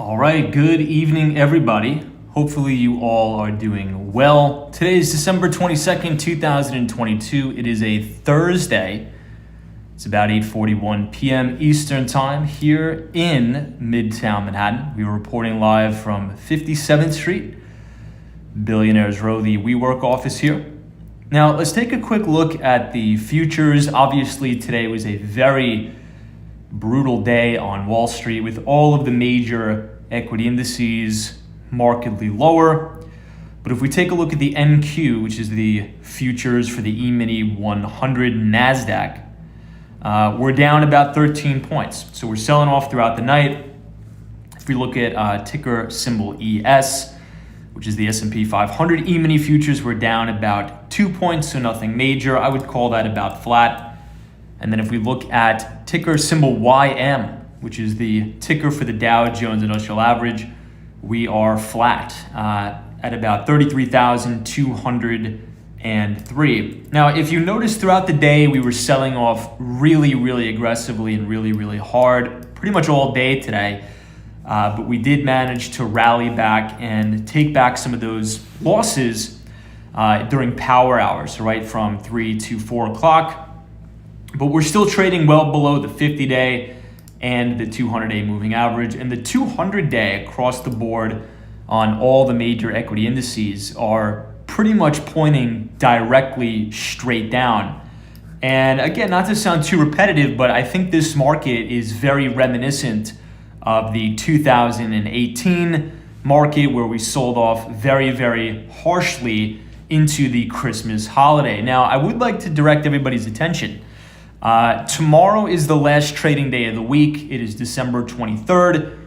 All right, good evening, everybody. Hopefully you all are doing well. Today is December 22nd, 2022. It is a Thursday. It's about 8:41 p.m. Eastern Time here in Midtown Manhattan. We are reporting live from 57th Street, Billionaires Row, the WeWork office here. Now, let's take a quick look at the futures. Obviously, today was a very brutal day on Wall Street with all of the major equity indices markedly lower. But if we take a look at the NQ, which is the futures for the E-mini 100 NASDAQ, we're down about 13 points. So we're selling off throughout the night. If we look at ticker symbol ES, which is the S&P 500 E-mini futures, we're down about 2 points, so nothing major. I would call that about flat. And then if we look at ticker symbol YM, which is the ticker for the Dow Jones Industrial Average, we are flat at about 33,203. Now, if you notice throughout the day, we were selling off really aggressively and really hard pretty much all day today. But we did manage to rally back and take back some of those losses during power hours, right, from 3 to 4 o'clock. But we're still trading well below the 50-day and the 200-day moving average. And the 200-day across the board on all the major equity indices are pretty much pointing directly straight down. And again, not to sound too repetitive, but I think this market is very reminiscent of the 2018 market where we sold off very harshly into the Christmas holiday. Now, I would like to direct everybody's attention. Tomorrow is the last trading day of the week. It is December 23rd.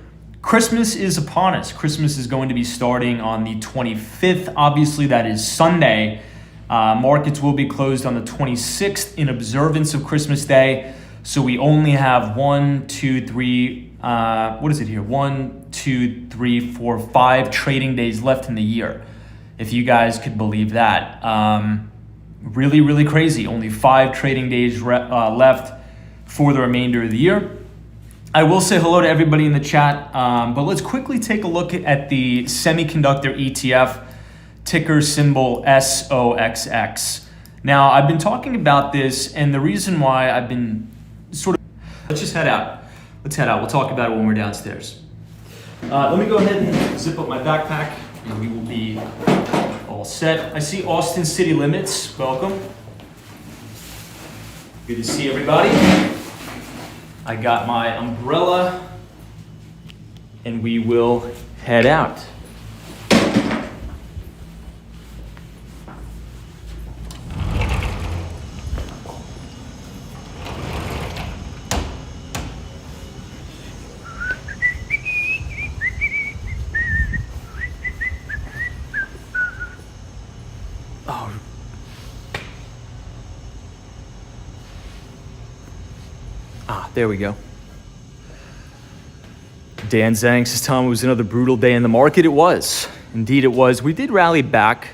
Christmas is upon us. Christmas is going to be starting on the 25th. Obviously, that is Sunday. Markets will be closed on the 26th in observance of Christmas Day. So we only have 1, 2, 3, 5 trading days left in the year. If you guys could believe that. Really crazy. Only 5 trading days left for the remainder of the year. I will say hello to everybody in the chat, but let's quickly take a look at the semiconductor ETF, ticker symbol SOXX. Now, I've been talking about this, and the reason why I've been let's just head out. Let's head out. We'll talk about it when we're downstairs. Let me go ahead and zip up my backpack, and we will be all set. I see Austin City Limits. Welcome. Good to see everybody. I got my umbrella, and we will head out. There we go. Dan Zhang says, Tom, it was another brutal day in the market. It was. Indeed, it was. We did rally back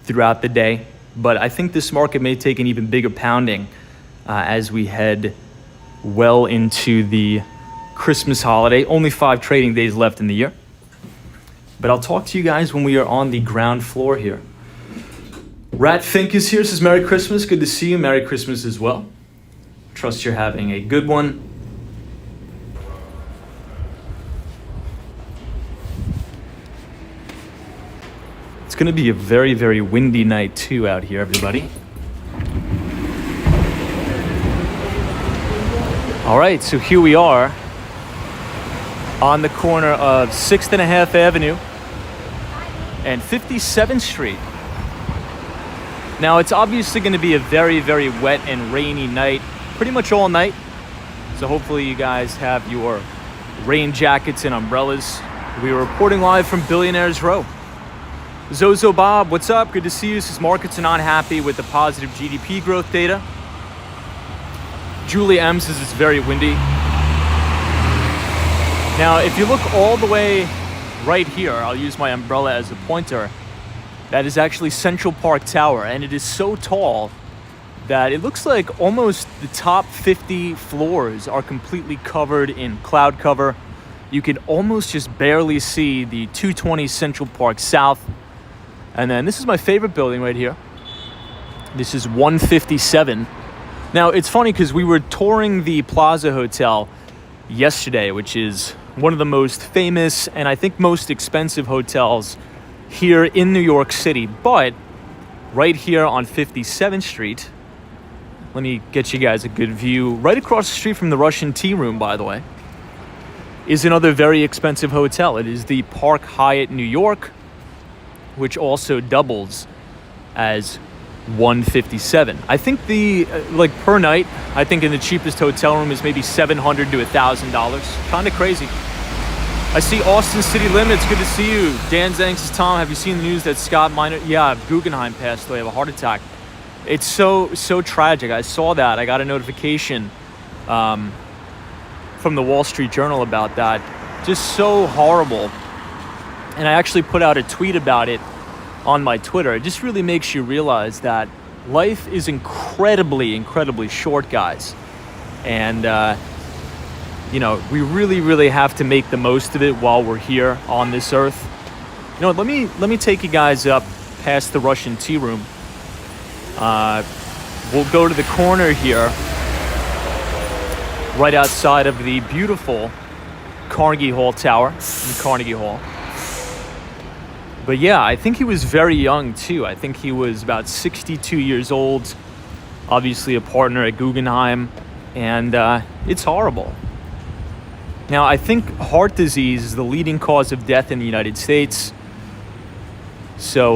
throughout the day, but I think this market may take an even bigger pounding as we head well into the Christmas holiday. Only 5 trading days left in the year. But I'll talk to you guys when we are on the ground floor here. Rat Fink is here, says Merry Christmas. Good to see you. Merry Christmas as well. Trust you're having a good one. It's going to be a very windy night too out here, everybody. All right, so here we are on the corner of 6th and a half Avenue and 57th Street. Now, it's obviously going to be a very wet and rainy night. Pretty much all night. So hopefully you guys have your rain jackets and umbrellas. We are reporting live from Billionaires Row. Zozo Bob, what's up? Good to see you. Says markets are not happy with the positive GDP growth data. Julie M says it's very windy. Now, if you look all the way right here, I'll use my umbrella as a pointer. That is actually Central Park Tower, and it is so tall that it looks like almost the top 50 floors are completely covered in cloud cover. you could almost just barely see the 220 Central Park South. And then this is my favorite building right here. This is 157. Now, it's funny because we were touring the Plaza Hotel yesterday, which is one of the most famous and I think most expensive hotels here in New York City. But right here on 57th Street, let me get you guys a good view. Right across the street from the Russian Tea Room, by the way, is another very expensive hotel. It is the Park Hyatt New York, which also doubles as 157. I think the like per night, I think in the cheapest hotel room is maybe $700 to $1,000. Kind of crazy. I see Austin City Limits. Good to see you. Dan Zang says, Tom, have you seen the news that Scott Minor? Yeah, Guggenheim passed away of a heart attack. It's so tragic. I saw that. I got a notification from the Wall Street Journal about that. Just so horrible. And I actually put out a tweet about it on my Twitter. It just really makes you realize that life is incredibly, incredibly short, guys. And, we really, really have to make the most of it while we're here on this earth. Let me take you guys up past the Russian Tea Room. We'll go to the corner here, right outside of the beautiful Carnegie Hall Tower in Carnegie Hall. But yeah, I think he was very young too. I think he was about 62 years old, obviously a partner at Guggenheim, and it's horrible. Now, I think heart disease is the leading cause of death in the United States. So,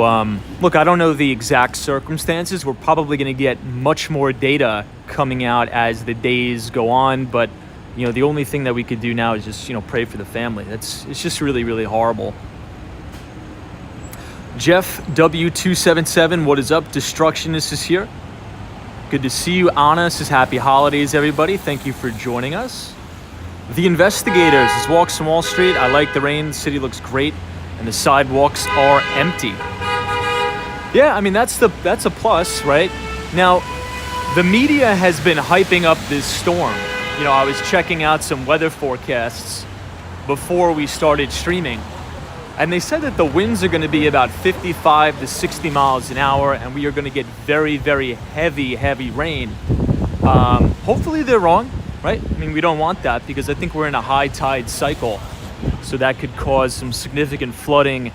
look, I don't know the exact circumstances. We're probably going to get much more data coming out as the days go on. But, the only thing that we could do now is just, pray for the family. It's just really, really horrible. Jeff W277, what is up? Destructionist is here. Good to see you. Anna says, happy holidays, everybody. Thank you for joining us. The Investigators is Walks from Wall Street. I like the rain. The city looks great. And the sidewalks are empty. Yeah, I mean, that's a plus, right? Now, the media has been hyping up this storm. I was checking out some weather forecasts before we started streaming. And they said that the winds are going to be about 55 to 60 miles an hour, and we are going to get very, very heavy rain. Hopefully they're wrong, right? I mean, we don't want that because I think we're in a high tide cycle. So that could cause some significant flooding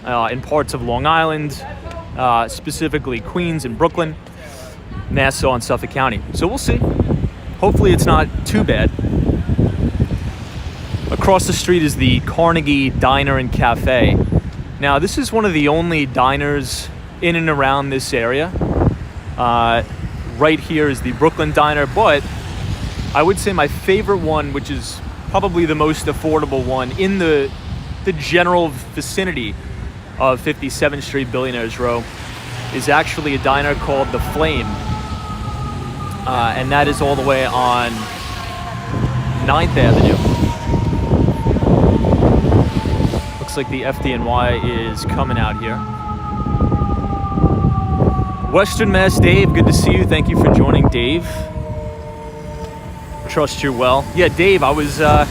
in parts of Long Island, specifically Queens and Brooklyn, Nassau and Suffolk County. So we'll see. Hopefully it's not too bad. Across the street is the Carnegie Diner and Cafe. Now, this is one of the only diners in and around this area. Right here is the Brooklyn Diner, but I would say my favorite one, which is probably the most affordable one in the general vicinity of 57th Street Billionaires Row, is actually a diner called The Flame. And that is all the way on 9th Avenue. Looks like the FDNY is coming out here. Western Mass Dave, good to see you. Thank you for joining, Dave. Trust you're well. Yeah, Dave, I was I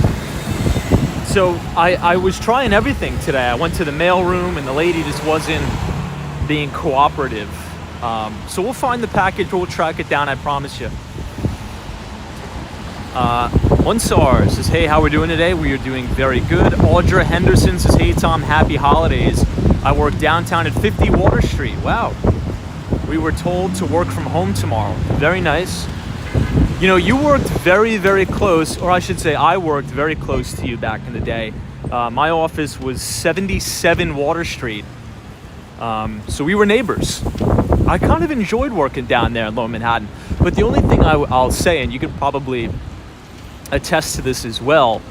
was trying everything today. I went to the mailroom and the lady just wasn't being cooperative. So we'll find the package, we'll track it down, I promise you. Munsar says, hey, how we're doing today? We are doing very good. Audra Henderson says, hey, Tom, happy holidays. I work downtown at 50 Water Street. Wow. We were told to work from home tomorrow. Very nice. You worked very, very close, or I should say I worked very close to you back in the day. My office was 77 Water Street. So we were neighbors. I kind of enjoyed working down there in Lower Manhattan. But the only thing I'll say, and you could probably attest to this as well,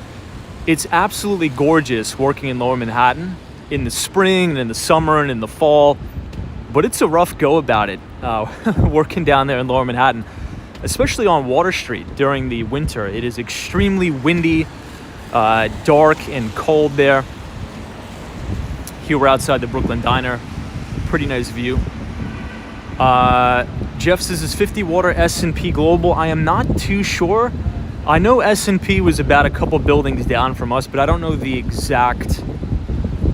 it's absolutely gorgeous working in Lower Manhattan in the spring and in the summer and in the fall. But it's a rough go about it, working down there in Lower Manhattan, especially on Water Street during the winter. It is extremely windy, dark and cold there. Here we're outside the Brooklyn Diner. Pretty nice view. Jeff says, is 50 Water S&P Global? I am not too sure. I know S&P was about a couple buildings down from us, but I don't know the exact.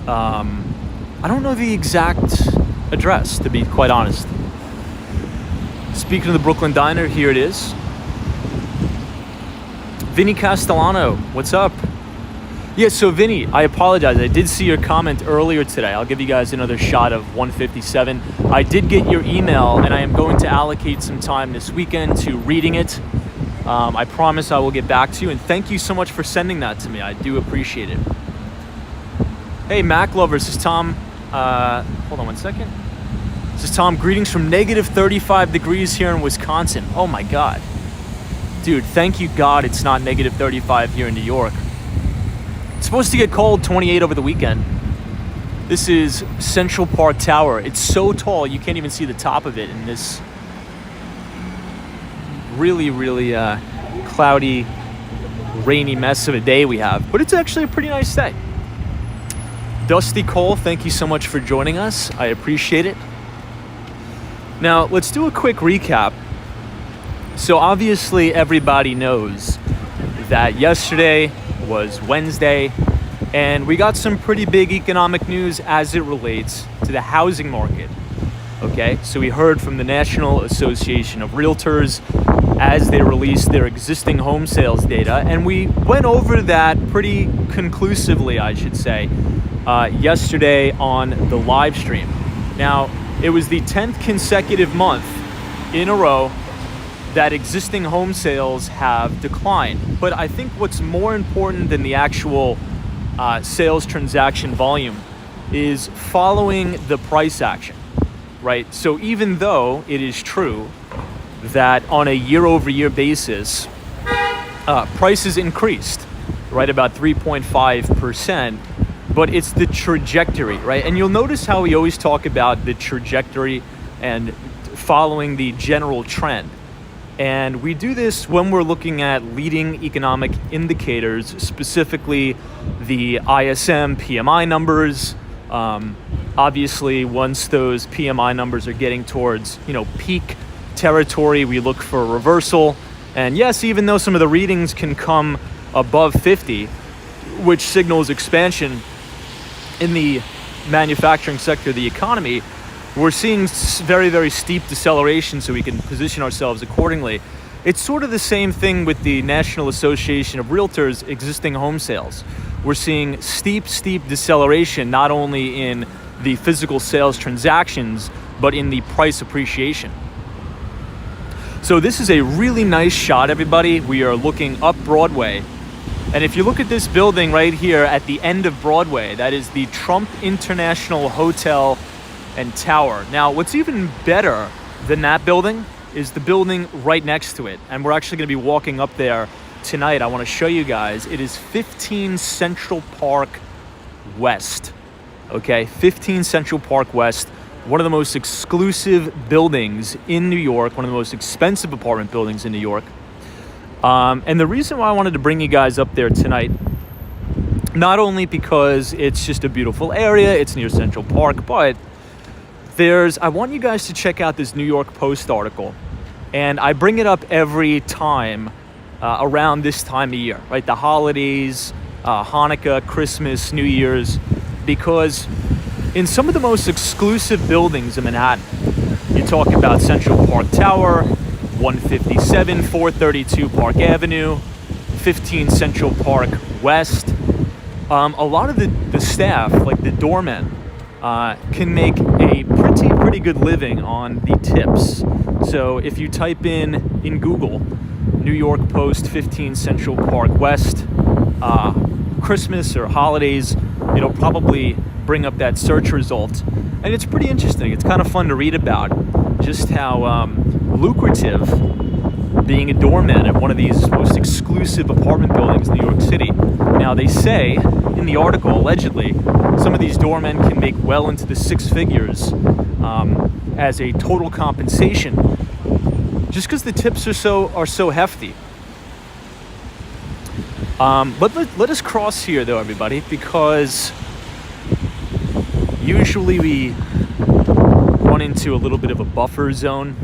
I don't know the exact address, to be quite honest. Speaking of the Brooklyn Diner, here it is. Vinny Castellano, what's up? Yeah, so Vinny, I apologize. I did see your comment earlier today. I'll give you guys another shot of 157. I did get your email, and I am going to allocate some time this weekend to reading it. I promise I will get back to you, and thank you so much for sending that to me. I do appreciate it. Hey, Mac lovers, this is Tom. Hold on one second. This is Tom. Greetings from negative 35 degrees here in Wisconsin. Oh my God. Dude, thank you God it's not negative 35 here in New York. It's supposed to get cold, 28 over the weekend. This is Central Park Tower. It's so tall you can't even see the top of it in this really cloudy, rainy mess of a day we have. But it's actually a pretty nice day. Dusty Cole, thank you so much for joining us. I appreciate it. Now, let's do a quick recap. So obviously everybody knows that yesterday was Wednesday, and we got some pretty big economic news as it relates to the housing market. Okay, so we heard from the National Association of Realtors as they released their existing home sales data, and we went over that pretty conclusively, I should say, yesterday on the live stream. Now, it was the 10th consecutive month in a row that existing home sales have declined. But I think what's more important than the actual sales transaction volume is following the price action, right? So even though it is true that on a year-over-year basis, prices increased, right, about 3.5%, but it's the trajectory, right? And you'll notice how we always talk about the trajectory and following the general trend. And we do this when we're looking at leading economic indicators, specifically the ISM PMI numbers. Obviously, once those PMI numbers are getting towards, peak territory, we look for a reversal. And yes, even though some of the readings can come above 50, which signals expansion in the manufacturing sector of the economy, we're seeing very steep deceleration, so we can position ourselves accordingly. It's sort of the same thing with the National Association of Realtors existing home sales. We're seeing steep deceleration, not only in the physical sales transactions, but in the price appreciation. So this is a really nice shot, everybody. We are looking up Broadway. And if you look at this building right here at the end of Broadway, that is the Trump International Hotel and Tower. Now, what's even better than that building is the building right next to it. And we're actually going to be walking up there tonight. I want to show you guys. It is 15 Central Park West. Okay, 15 Central Park West. One of the most exclusive buildings in New York, one of the most expensive apartment buildings in New York. And the reason why I wanted to bring you guys up there tonight, not only because it's just a beautiful area, it's near Central Park, but I want you guys to check out this New York Post article. And I bring it up every time around this time of year, right? The holidays, Hanukkah, Christmas, New Year's, because in some of the most exclusive buildings in Manhattan, you talk about Central Park Tower, 157, 432 Park Avenue, 15 Central Park West. A lot of the staff, like the doormen, can make a pretty good living on the tips. So if you type in Google, New York Post 15 Central Park West, Christmas or holidays, it'll probably bring up that search result. And it's pretty interesting. It's kind of fun to read about just how lucrative being a doorman at one of these most exclusive apartment buildings in New York City. Now, they say in the article, allegedly, some of these doormen can make well into the six figures as a total compensation, just because the tips are so hefty. But let us cross here, though, everybody, because usually we run into a little bit of a buffer zone.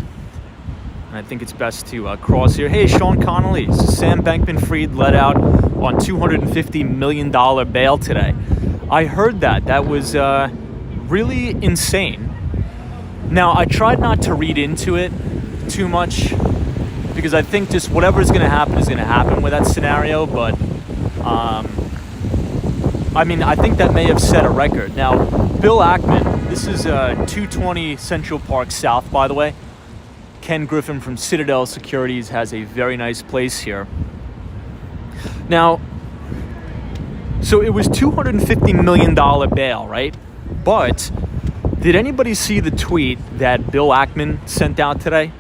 and I think it's best to cross here. Hey, Sean Connolly, Sam Bankman-Fried let out on $250 million bail today. I heard that. That was really insane. Now, I tried not to read into it too much because I think just whatever's going to happen is going to happen with that scenario, but I mean, I think that may have set a record. Now, Bill Ackman, this is 220 Central Park South, by the way. Ken Griffin from Citadel Securities has a very nice place here. Now, so it was $250 million bail, right? But did anybody see the tweet that Bill Ackman sent out today?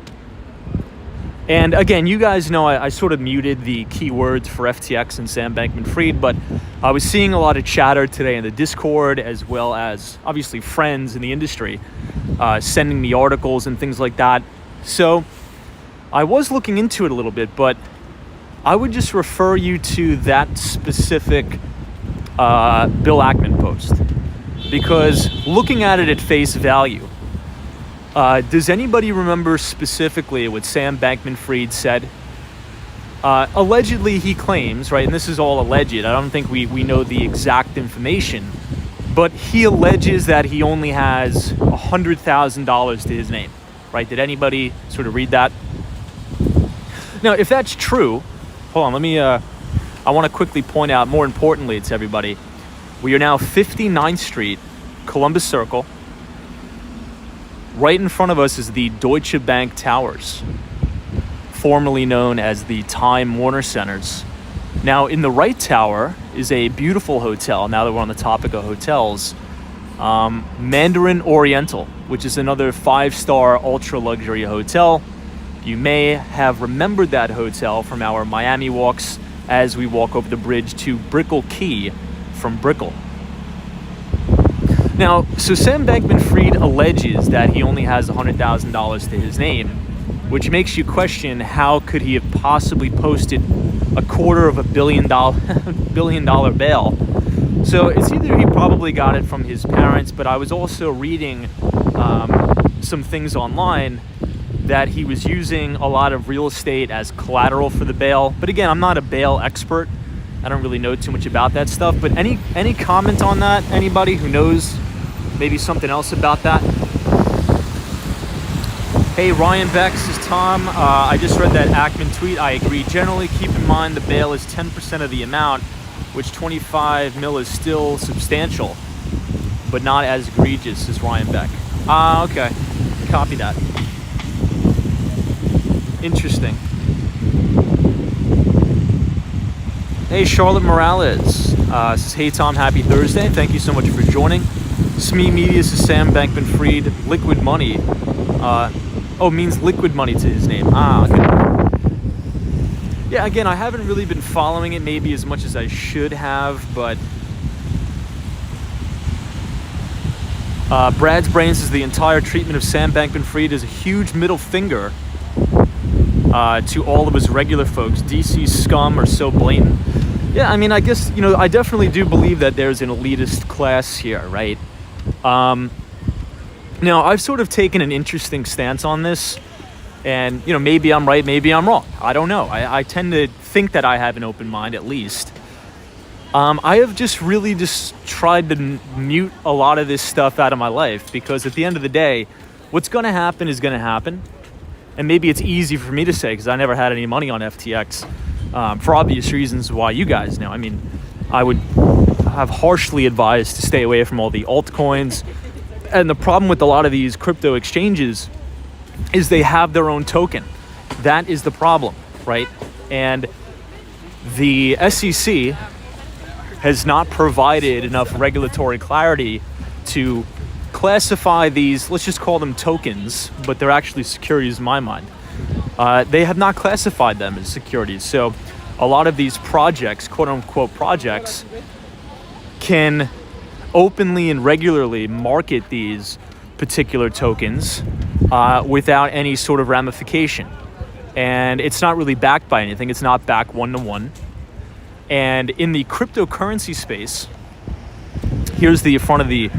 And again, you guys know I sort of muted the keywords for FTX and Sam Bankman-Fried, but I was seeing a lot of chatter today in the Discord, as well as obviously friends in the industry sending me articles and things like that. So I was looking into it a little bit, but I would just refer you to that specific Bill Ackman post, because looking at it at face value, does anybody remember specifically what Sam Bankman-Fried said? Allegedly, he claims, right, and this is all alleged, I don't think we know the exact information, but he alleges that he only has $100,000 to his name, right? Did anybody sort of read that? Now, if that's true, hold on, I want to quickly point out, more importantly to everybody, we are now 59th Street, Columbus Circle. Right in front of us is the Deutsche Bank Towers, formerly known as the Time Warner Centers. Now, in the right tower is a beautiful hotel, now that we're on the topic of hotels, Mandarin Oriental, which is another 5-star ultra-luxury hotel. You may have remembered that hotel from our Miami walks as we walk over the bridge to Brickell Key from Brickell. Now, so Sam Bankman-Fried alleges that he only has $100,000 to his name, which makes you question how could he have possibly posted $250 million bail. So it's either he probably got it from his parents, but I was also reading some things online that he was using a lot of real estate as collateral for the bail. But again, I'm not a bail expert. I don't really know too much about that stuff, but any comment on that? Anybody who knows maybe something else about that? Hey, Ryan Beck, this is Tom. I just read that Ackman tweet. I agree. Generally, keep in mind the bail is 10% of the amount, which 25 mil is still substantial, but not as egregious as Ryan Beck. Okay. Copy that. Interesting. Hey, Charlotte Morales. Says, hey, Tom, happy Thursday. Thank you so much for joining. SME Media says Sam Bankman-Fried, liquid money. Means liquid money to his name. Okay. Yeah, again, I haven't really been following it maybe as much as I should have, but Brad's Brains says the entire treatment of Sam Bankman-Fried is a huge middle finger to all of us regular folks. DC scum are so blatant. Yeah, I mean, I guess, I definitely do believe that there's an elitist class here, right? Now, I've sort of taken an interesting stance on this, and, maybe I'm right, maybe I'm wrong. I don't know. I tend to think that I have an open mind, at least. I have just tried to mute a lot of this stuff out of my life, because at the end of the day, what's going to happen is going to happen. And maybe it's easy for me to say, because I never had any money on FTX, for obvious reasons why you guys know. I mean, I would have harshly advised to stay away from all the altcoins. And the problem with a lot of these crypto exchanges is they have their own token. That is the problem, right? And the SEC has not provided enough regulatory clarity to classify these, let's just call them tokens, but they're actually securities in my mind. They have not classified them as securities. So a lot of these projects, quote unquote projects, can openly and regularly market these particular tokens without any sort of ramification. And it's not really backed by anything. It's not backed one-to-one. And in the cryptocurrency space, here's the front of the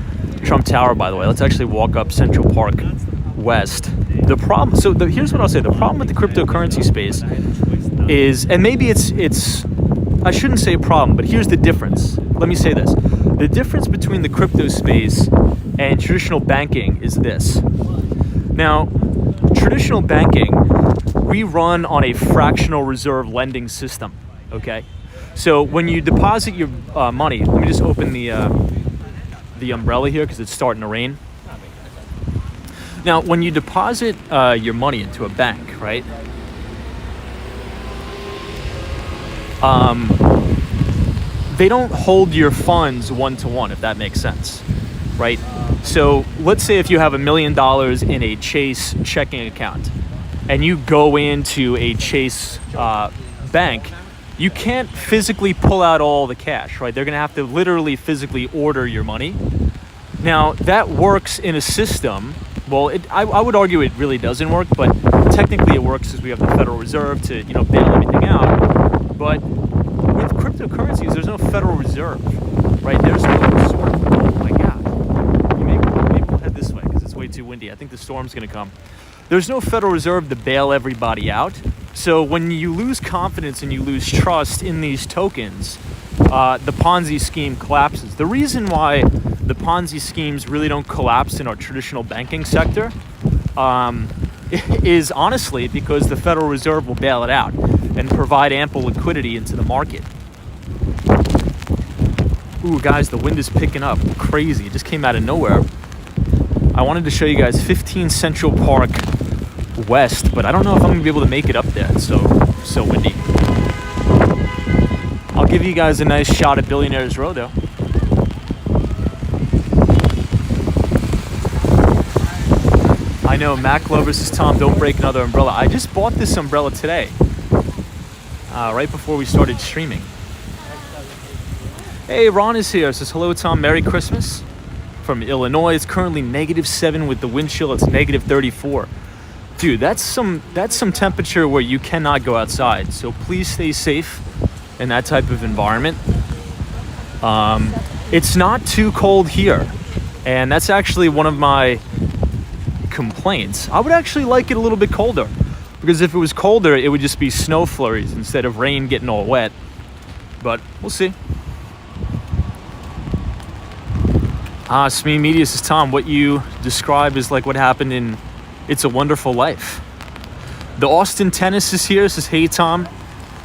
Trump Tower, by the way. Let's actually walk up Central Park West. The problem, here's what I'll say. The problem with the cryptocurrency space is, and maybe it's, I shouldn't say a problem, but here's the difference. Let me say this. The difference between the crypto space and traditional banking is this. Now, traditional banking, we run on a fractional reserve lending system, okay? So when you deposit your money, let me just open the umbrella here because it's starting to rain. Now, when you deposit your money into a bank, right? They don't hold your funds one-to-one, if that makes sense, right? So let's say if you have $1 million in a Chase checking account and you go into a Chase bank, you can't physically pull out all the cash, right? They're gonna have to literally physically order your money. Now, that works in a system. Well, I would argue it really doesn't work, but technically it works because we have the Federal Reserve to, bail everything out. But with cryptocurrencies, there's no Federal Reserve, right? There's no sort of, oh my God. Maybe we'll head this way because it's way too windy. I think the storm's gonna come. There's no Federal Reserve to bail everybody out. So when you lose confidence and you lose trust in these tokens, the Ponzi scheme collapses. The reason why the Ponzi schemes really don't collapse in our traditional banking sector is honestly because the Federal Reserve will bail it out and provide ample liquidity into the market. Ooh, guys, the wind is picking up. Crazy. It just came out of nowhere. I wanted to show you guys 15 Central Park West, but I don't know if I'm going to be able to make it up there. It's so windy. I'll give you guys a nice shot at Billionaires Row, though. I know, Mac Lover says, Tom, don't break another umbrella. I just bought this umbrella today, right before we started streaming. Hey, Ron is here. Says, hello, Tom. Merry Christmas. From Illinois. It's currently -7 with the wind chill. It's -34. Dude, that's some temperature where you cannot go outside. So please stay safe in that type of environment. It's not too cold here. And that's actually one of my complaints. I would actually like it a little bit colder, because if it was colder, it would just be snow flurries instead of rain getting all wet. But we'll see. Smee Media says, Tom, what you describe is like what happened in It's a Wonderful Life. The Austin Tennis is here. Says, hey, Tom,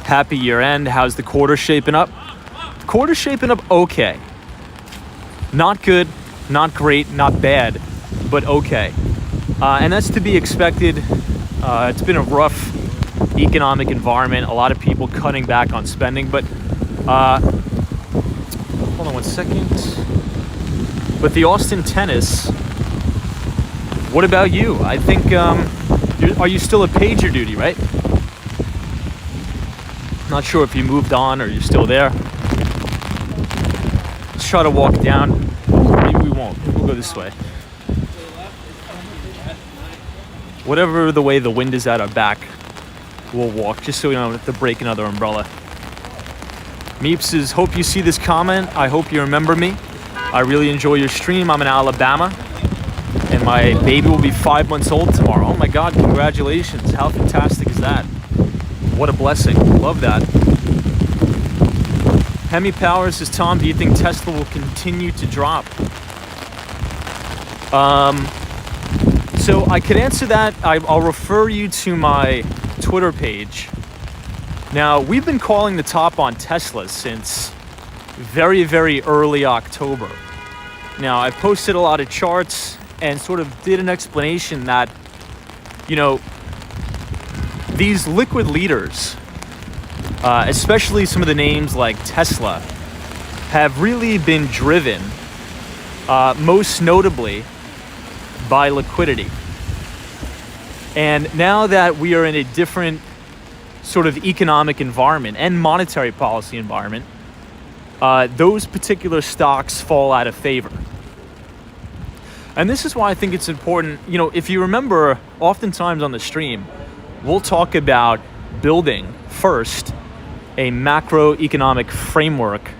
happy year end. How's the quarter shaping up? Quarter shaping up okay. Not good, not great, not bad, but okay. And that's to be expected. It's been a rough economic environment. A lot of people cutting back on spending, but hold on one second. But the Austin Tennis, what about you? I think, are you still at pager duty, right? Not sure if you moved on or you're still there. Let's try to walk down. Maybe we won't. We'll go this way. Whatever the way the wind is at our back, we'll walk just so we don't have to break another umbrella. Meeps says, hope you see this comment. I hope you remember me. I really enjoy your stream. I'm in Alabama, and my baby will be 5 months old tomorrow. Oh my God, congratulations. How fantastic is that? What a blessing. Love that. Hemi Powers says, Tom, do you think Tesla will continue to drop? So I could answer that. I'll refer you to my Twitter page. Now, we've been calling the top on Tesla since very, very early October. Now, I posted a lot of charts and sort of did an explanation that, these liquid leaders, especially some of the names like Tesla, have really been driven, most notably, by liquidity. And now that we are in a different sort of economic environment and monetary policy environment, those particular stocks fall out of favor. And this is why I think it's important, if you remember, oftentimes on the stream, we'll talk about building first a macroeconomic framework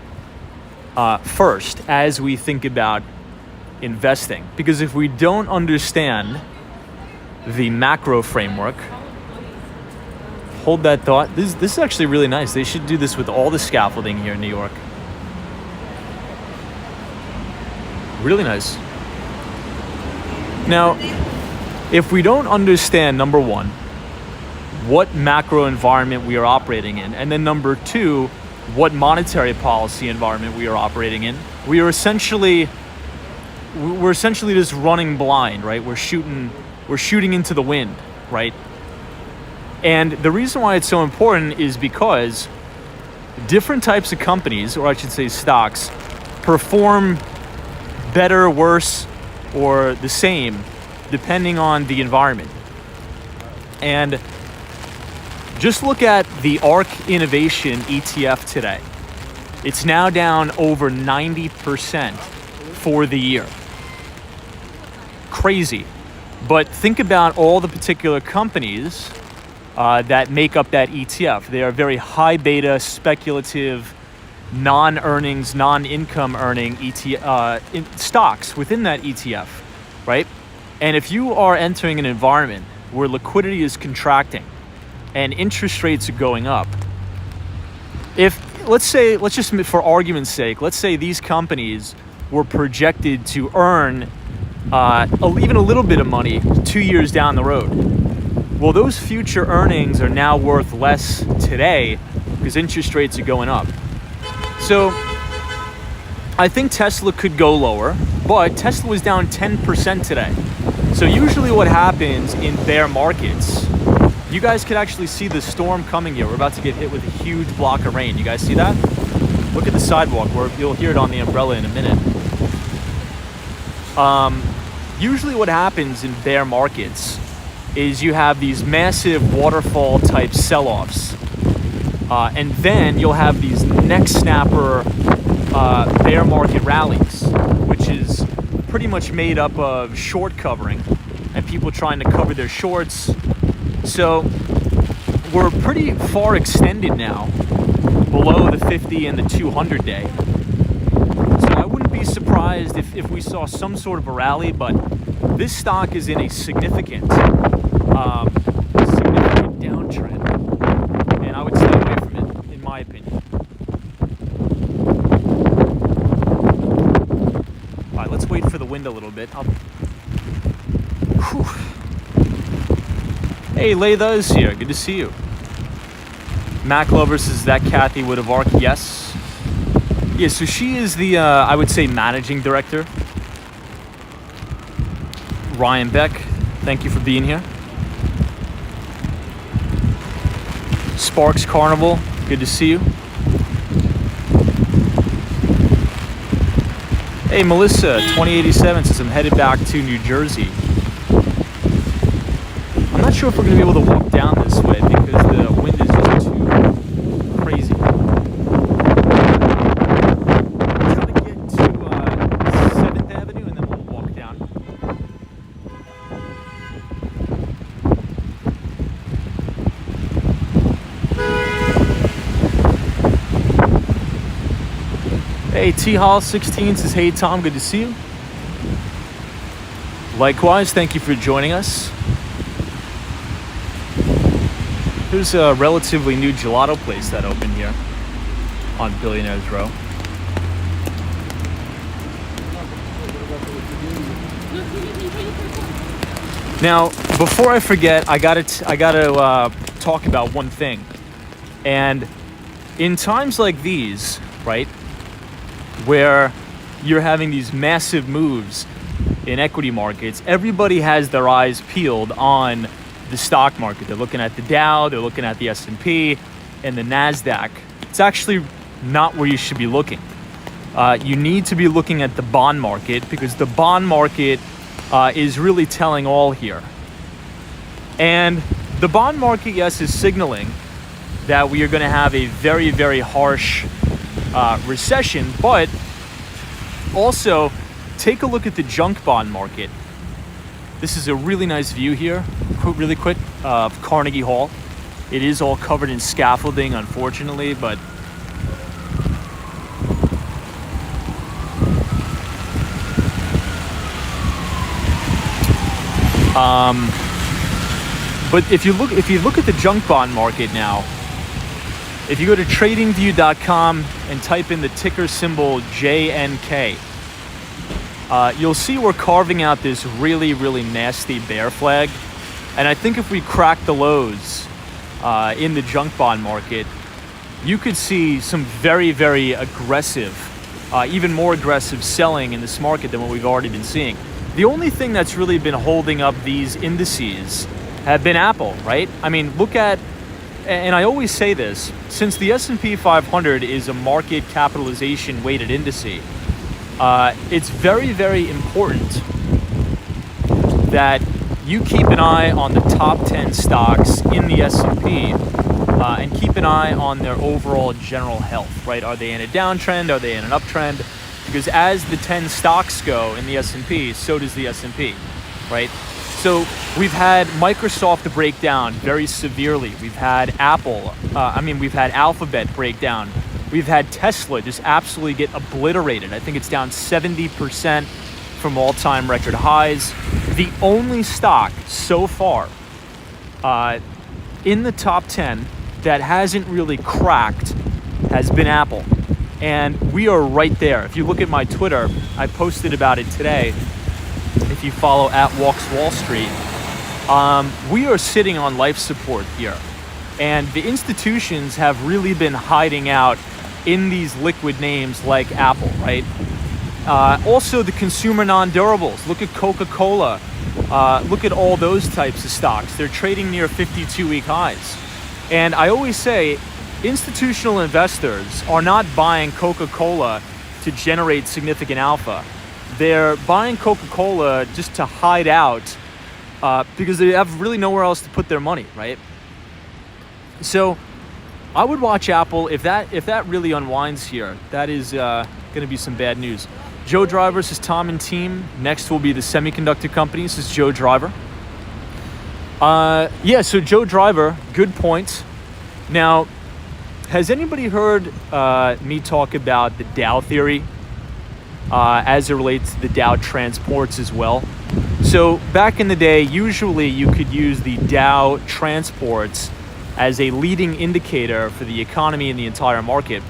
first as we think about investing. Because if we don't understand the macro framework. Hold that thought. This is actually really nice. They should do this with all the scaffolding here in New York. Really nice. Now, if we don't understand, number one, what macro environment we are operating in, and then number two, what monetary policy environment we are operating in, we're essentially just running blind, right? We're shooting into the wind, right? And the reason why it's so important is because different types of companies, or I should say stocks, perform better, worse, or the same depending on the environment. And just look at the ARK Innovation ETF today. It's now down over 90% for the year. Crazy. But think about all the particular companies that make up that ETF. They are very high beta, speculative, non-earnings, non-income earning stocks within that ETF, right? And if you are entering an environment where liquidity is contracting and interest rates are going up, let's just for argument's sake, let's say these companies were projected to earn even a little bit of money 2 years down the road. Well, those future earnings are now worth less today because interest rates are going up. So I think Tesla could go lower, but Tesla was down 10% today. So usually what happens in bear markets, you guys could actually see the storm coming here. We're about to get hit with a huge block of rain. You guys see that? Look at the sidewalk, where you'll hear it on the umbrella in a minute. Usually what happens in bear markets is you have these massive waterfall type sell-offs. And then you'll have these neck snapper bear market rallies, which is pretty much made up of short covering and people trying to cover their shorts. So we're pretty far extended now below the 50 and the 200 day. So I wouldn't be surprised if we saw some sort of a rally, but this stock is in a significant downtrend, and I would stay away from it, in my opinion. All right, let's wait for the wind a little bit. Hey, Layla is here. Good to see you. Mac Lovers, is that Kathy Wood of ARK? Yes. Yeah, so she is the, I would say, managing director. Ryan Beck, thank you for being here. Sparks Carnival, good to see you. Hey, Melissa, 2087 says I'm headed back to New Jersey. I'm not sure if we're going to be able to walk down this way because the wind is just too crazy. I'm trying to get to 7th Avenue and then we'll walk down. Hey, T-Hall 16 says, hey Tom, good to see you. Likewise, thank you for joining us. There's a relatively new gelato place that opened here on Billionaires Row. Now, before I forget, I gotta talk about one thing. And in times like these, right, where you're having these massive moves in equity markets, everybody has their eyes peeled on the stock market. They're looking at the Dow, they're looking at the S&P and the NASDAQ. It's actually not where you should be looking. You need to be looking at the bond market because the bond market is really telling all here. And the bond market, yes, is signaling that we are going to have a very, very harsh recession, but also take a look at the junk bond market. This is a really nice view here, really quick, of Carnegie Hall. It is all covered in scaffolding, unfortunately, but But if you look at the junk bond market now, if you go to tradingview.com and type in the ticker symbol JNK, you'll see we're carving out this really, really nasty bear flag. And I think if we crack the lows in the junk bond market, you could see some very, very aggressive, even more aggressive selling in this market than what we've already been seeing. The only thing that's really been holding up these indices have been Apple, right? I mean, look at, and I always say this, since the S&P 500 is a market capitalization weighted indice, it's very, very important that you keep an eye on the top 10 stocks in the S&P and keep an eye on their overall general health, right? Are they in a downtrend? Are they in an uptrend? Because as the 10 stocks go in the S&P, so does the S&P, right? So we've had Microsoft break down very severely. We've had we've had Alphabet break down. We've had Tesla just absolutely get obliterated. I think it's down 70% from all-time record highs. The only stock so far in the top 10 that hasn't really cracked has been Apple. And we are right there. If you look at my Twitter, I posted about it today. If you follow @WalksWallStreet, we are sitting on life support here. And the institutions have really been hiding out in these liquid names like Apple, right? Also the consumer non-durables. Look at Coca-Cola. Look at all those types of stocks. They're trading near 52-week highs. And I always say, institutional investors are not buying Coca-Cola to generate significant alpha. They're buying Coca-Cola just to hide out because they have really nowhere else to put their money, right? So I would watch Apple. If that really unwinds here, that is going to be some bad news. Joe Driver says Tom and team. Next will be the semiconductor company. This is Joe Driver. So Joe Driver, good point. Now, has anybody heard me talk about the Dow theory as it relates to the Dow transports as well? So back in the day, usually you could use the Dow transports as a leading indicator for the economy and the entire market.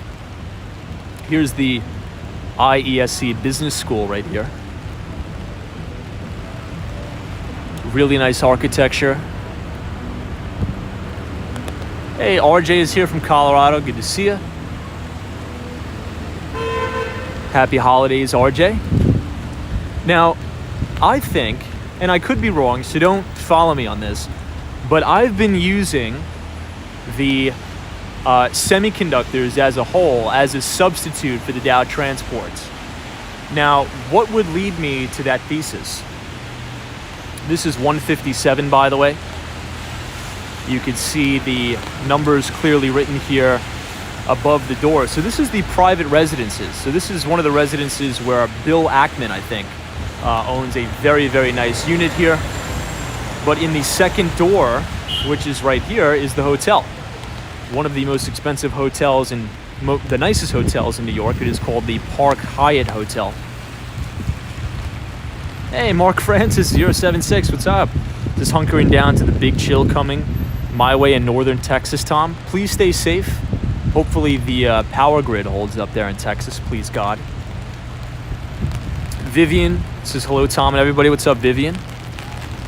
Here's the IESC Business School right here. Really nice architecture. Hey, RJ is here from Colorado. Good to see you. Happy holidays, RJ. Now, I think, and I could be wrong, so don't follow me on this, but I've been using the semiconductors as a whole as a substitute for the Dow transports. Now, what would lead me to that thesis? This is 157, by the way. You can see the numbers clearly written here above the door. So this is the private residences. So this is one of the residences where Bill Ackman, I think, owns a very, very nice unit here. But in the second door, which is right here, is the hotel. One of the most expensive hotels and the nicest hotels in New York. It is called the Park Hyatt Hotel. Hey, Mark Francis 076, what's up? Just hunkering down to the big chill coming my way in northern Texas, Tom. Please stay safe. Hopefully the power grid holds up there in Texas, please God. Vivian says hello, Tom and everybody. What's up, Vivian?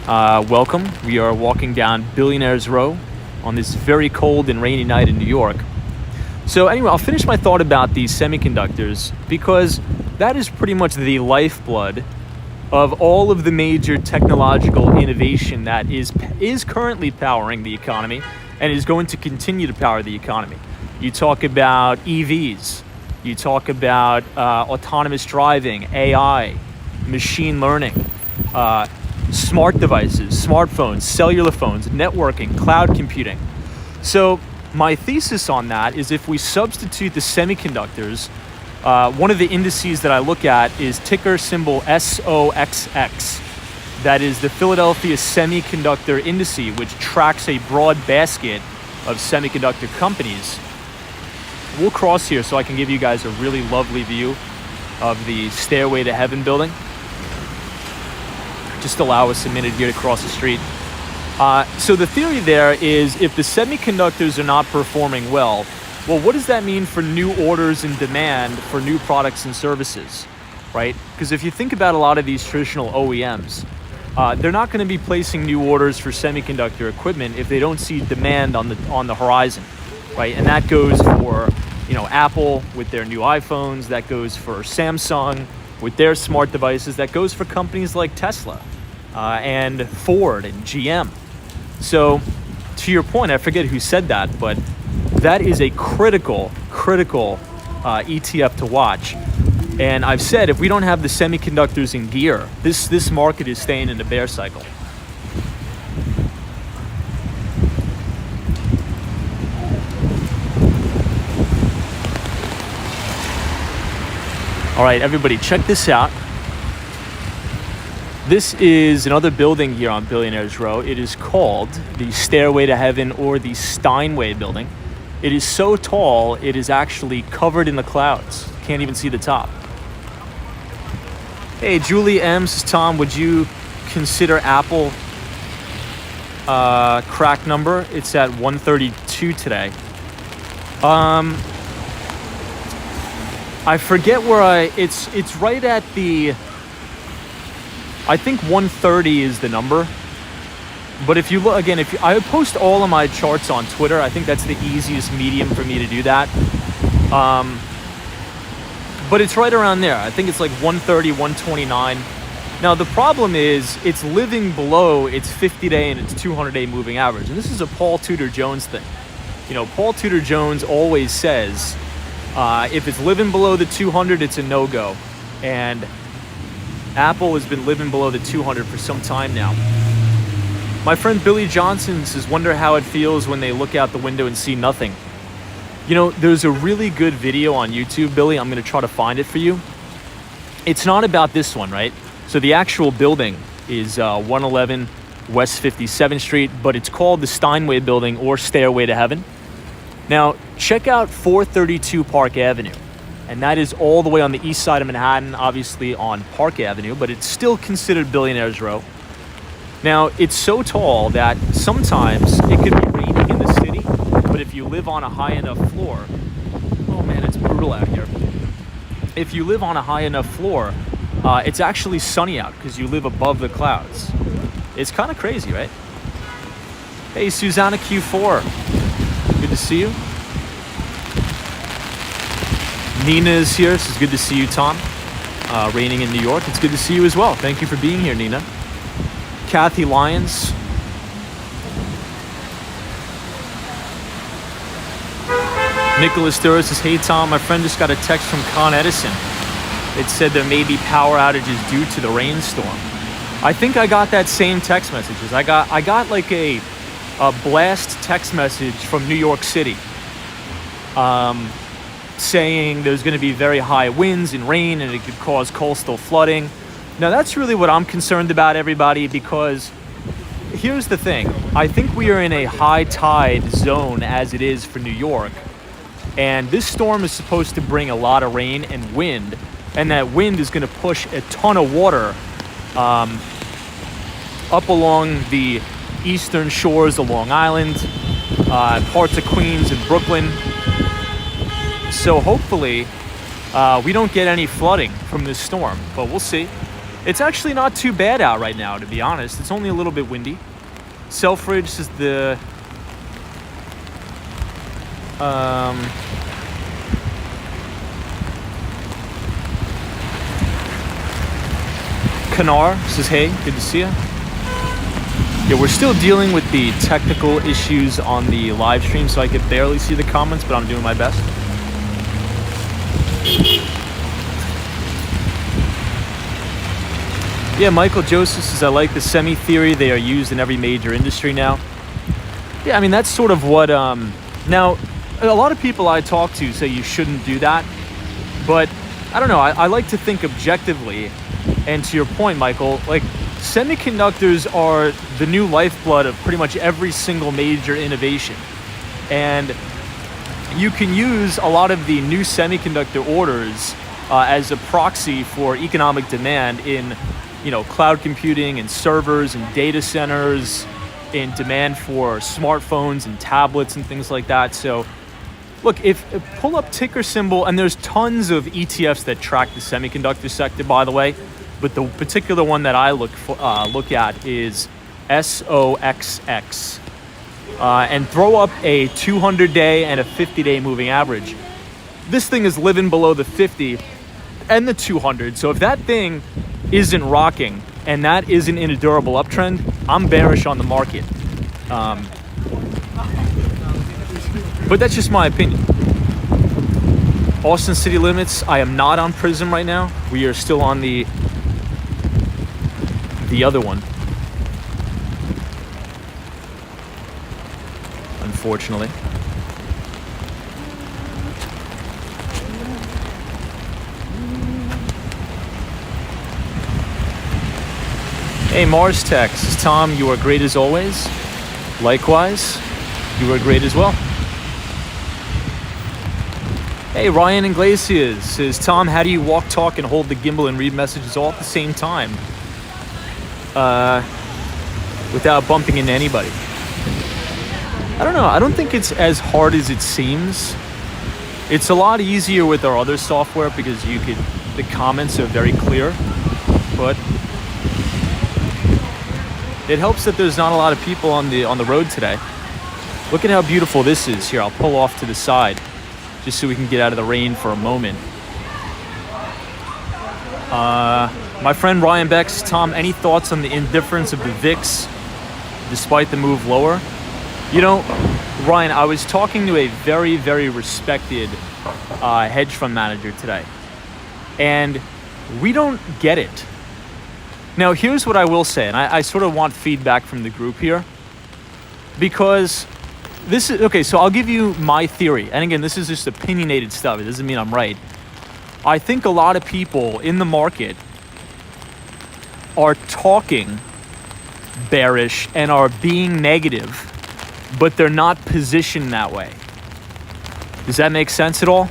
Welcome. We are walking down Billionaires Row on this very cold and rainy night in New York. So anyway, I'll finish my thought about these semiconductors because that is pretty much the lifeblood of all of the major technological innovation that is currently powering the economy and is going to continue to power the economy. You talk about EVs, you talk about autonomous driving, AI, machine learning, smart devices, smartphones, cellular phones, networking, cloud computing. So my thesis on that is if we substitute the semiconductors, one of the indices that I look at is ticker symbol SOXX. That is the Philadelphia Semiconductor Indice, which tracks a broad basket of semiconductor companies. We'll cross here so I can give you guys a really lovely view of the Stairway to Heaven building. Just allow us a minute here to cross the street. So the theory there is if the semiconductors are not performing well, what does that mean for new orders and demand for new products and services, right? Because if you think about a lot of these traditional OEMs, they're not going to be placing new orders for semiconductor equipment if they don't see demand on the horizon, right? And that goes for, Apple with their new iPhones, that goes for Samsung with their smart devices, that goes for companies like Tesla and Ford and GM. So to your point, I forget who said that, but that is a critical ETF to watch. And I've said if we don't have the semiconductors in gear, this market is staying in the bear cycle. All right, everybody, check this out. This is another building here on Billionaires Row. It is called the Stairway to Heaven or the Steinway building. It is so tall, it is actually covered in the clouds. Can't even see the top. Hey, Julie M says, Tom, would you consider Apple crack number? It's at 132 today. I forget where it's right at the, I think 130 is the number. But if you look, again, I post all of my charts on Twitter, I think that's the easiest medium for me to do that. But it's right around there. I think it's like 130, 129. Now, the problem is it's living below its 50-day and its 200-day moving average. And this is a Paul Tudor Jones thing. Paul Tudor Jones always says, if it's living below the 200, it's a no-go. And Apple has been living below the 200 for some time now. My friend Billy Johnson says, wonder how it feels when they look out the window and see nothing. There's a really good video on YouTube, Billy. I'm going to try to find it for you. It's not about this one, right? So the actual building is 111 West 57th Street, but it's called the Steinway building or Stairway to Heaven. Now, check out 432 Park Avenue. And that is all the way on the east side of Manhattan, obviously on Park Avenue, but it's still considered Billionaires Row. Now, it's so tall that sometimes it could be raining in the city, but if you live on a high enough floor, oh man, it's brutal out here. If you live on a high enough floor, it's actually sunny out because you live above the clouds. It's kind of crazy, right? Hey, Susanna Q4, good to see you. Nina is here. It's good to see you, Tom. Raining in New York. It's good to see you as well. Thank you for being here, Nina. Kathy Lyons. Nicholas Durr says, hey, Tom, my friend just got a text from Con Edison. It said there may be power outages due to the rainstorm. I think I got that same text messages. I got like a blast text message from New York City. Saying there's going to be very high winds and rain and it could cause coastal flooding. Now that's really what I'm concerned about, everybody, because here's the thing. I think we are in a high tide zone as it is for New York, and this storm is supposed to bring a lot of rain and wind, and that wind is going to push a ton of water up along the eastern shores of Long Island, parts of Queens and Brooklyn. So hopefully we don't get any flooding from this storm, but we'll see. It's actually not too bad out right now, to be honest. It's only a little bit windy. Selfridge is the Kanar says, hey, good to see you. Yeah, we're still dealing with the technical issues on the live stream, so I could barely see the comments, but I'm doing my best. Yeah, Michael Joseph says, I like the semi theory. They are used in every major industry now. Yeah, I mean, that's sort of what, now, a lot of people I talk to say you shouldn't do that, but I don't know, I like to think objectively, and to your point, Michael, like, semiconductors are the new lifeblood of pretty much every single major innovation, and you can use a lot of the new semiconductor orders as a proxy for economic demand in, cloud computing and servers and data centers in demand for smartphones and tablets and things like that. So look, if pull up ticker symbol, and there's tons of ETFs that track the semiconductor sector, by the way, but the particular one that I look at is SOXX. And throw up a 200-day and a 50-day moving average. This thing is living below the 50 and the 200. So if that thing isn't rocking and that isn't in a durable uptrend, I'm bearish on the market. But that's just my opinion. Austin City Limits, I am not on Prism right now. We are still on the other one, unfortunately. Hey, Mars Tech, this is Tom. You are great as always. Likewise, you are great as well. Hey, Ryan Iglesias says, Tom, how do you walk, talk, and hold the gimbal and read messages all at the same time without bumping into anybody? I don't know. I don't think it's as hard as it seems. It's a lot easier with our other software because the comments are very clear, but it helps that there's not a lot of people on the road today. Look at how beautiful this is here. I'll pull off to the side just so we can get out of the rain for a moment. My friend Ryan Bex, Tom, any thoughts on the indifference of the VIX despite the move lower? You know, Ryan, I was talking to a very, very respected hedge fund manager today, and we don't get it. Now, here's what I will say, and I sort of want feedback from the group here, because this is, okay, so I'll give you my theory. And again, this is just opinionated stuff. It doesn't mean I'm right. I think a lot of people in the market are talking bearish and are being negative, but they're not positioned that way. Does that make sense at all?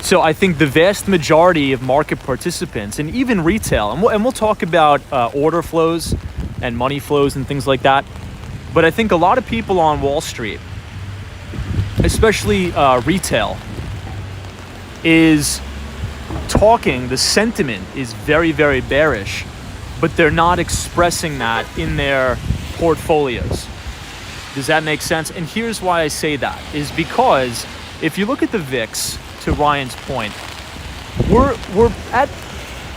So I think the vast majority of market participants, and even retail, and we'll talk about order flows and money flows and things like that, but I think a lot of people on Wall Street, especially retail, is talking, the sentiment is very, very bearish, but they're not expressing that in their portfolios. Does that make sense? And here's why I say that, is because if you look at the VIX, to Ryan's point, we're at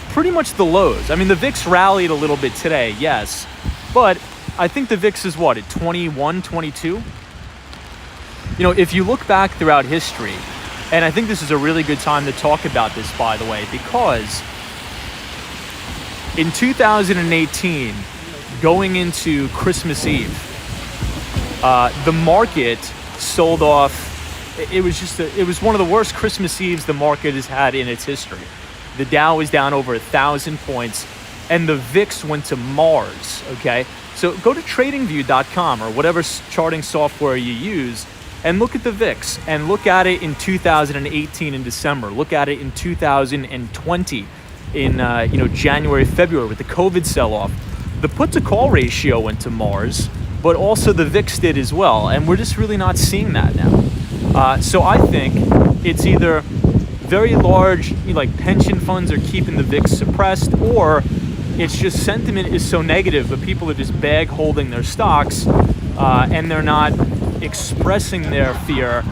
pretty much the lows. I mean, the VIX rallied a little bit today, yes, but I think the VIX is what, at 21, 22? You know, if you look back throughout history, and I think this is a really good time to talk about this, by the way, because in 2018, going into Christmas Eve, the market sold off. It was one of the worst Christmas Eves the market has had in its history. The Dow was down over 1,000 points, and the VIX went to Mars, okay? So go to tradingview.com or whatever charting software you use and look at the VIX, and look at it in 2018 in December. Look at it in 2020 in January, February with the COVID sell-off. The put to call ratio went to Mars, but also the VIX did as well, and we're just really not seeing that now. So I think it's either very large, like pension funds are keeping the VIX suppressed, or it's just sentiment is so negative, but people are just bag holding their stocks, and they're not expressing their fear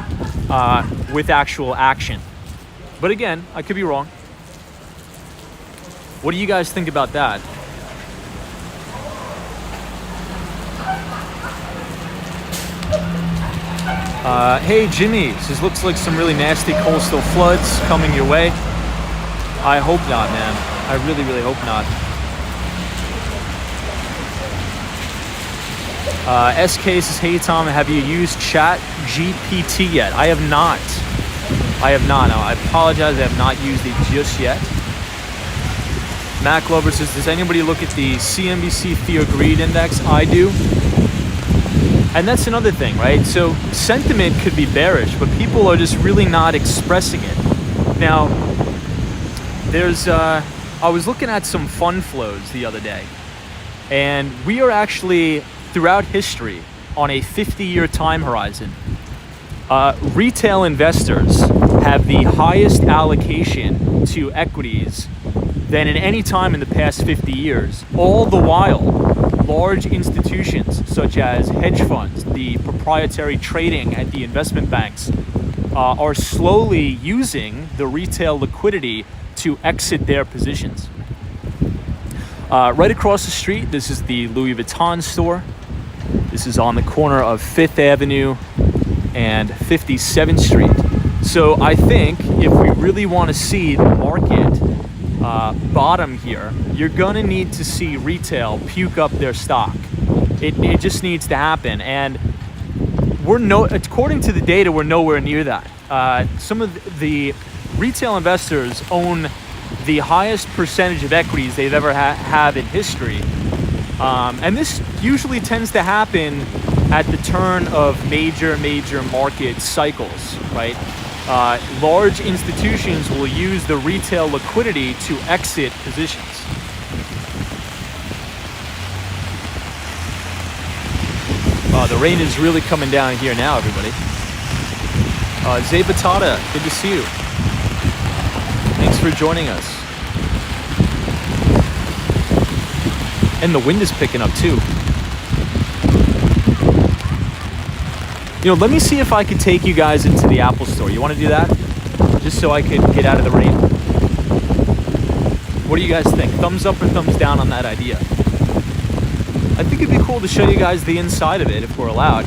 with actual action. But again, I could be wrong. What do you guys think about that? Hey Jimmy, this looks like some really nasty coastal floods coming your way. I hope not, man. I really, really hope not. SK says, hey Tom, have you used Chat GPT yet? I have not. Now, I apologize, I have not used it just yet. Mac Lover says, does anybody look at the CNBC Fear Greed Index? I do. And that's another thing, right? So sentiment could be bearish, but people are just really not expressing it. Now, there's, I was looking at some fund flows the other day, and we are actually throughout history on a 50-year time horizon, retail investors have the highest allocation to equities than in any time in the past 50 years. All the while, large institutions such as hedge funds, the proprietary trading at the investment banks, are slowly using the retail liquidity to exit their positions. Right across the street, this is the Louis Vuitton store. This is on the corner of 5th Avenue and 57th Street. So I think if we really want to see the market bottom here, you're going to need to see retail puke up their stock. It just needs to happen. And according to the data, we're nowhere near that. Some of the retail investors own the highest percentage of equities they've ever have in history. And this usually tends to happen at the turn of major market cycles, right? Large institutions will use the retail liquidity to exit positions. The rain is really coming down here now, everybody. Zay Batata, good to see you. Thanks for joining us. And the wind is picking up too. You know, let me see if I could take you guys into the Apple store. You want to do that? Just so I could get out of the rain. What do you guys think? Thumbs up or thumbs down on that idea? I think it'd be cool to show you guys the inside of it if we're allowed.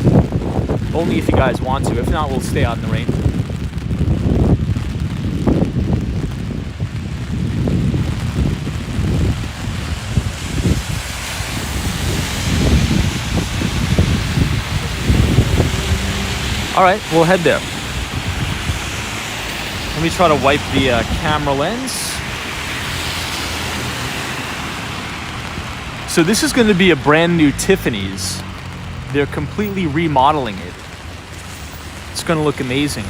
Only if you guys want to. If not, we'll stay out in the rain. All right, we'll head there. Let me try to wipe the camera lens. So this is going to be a brand new Tiffany's. They're completely remodeling it. It's going to look amazing.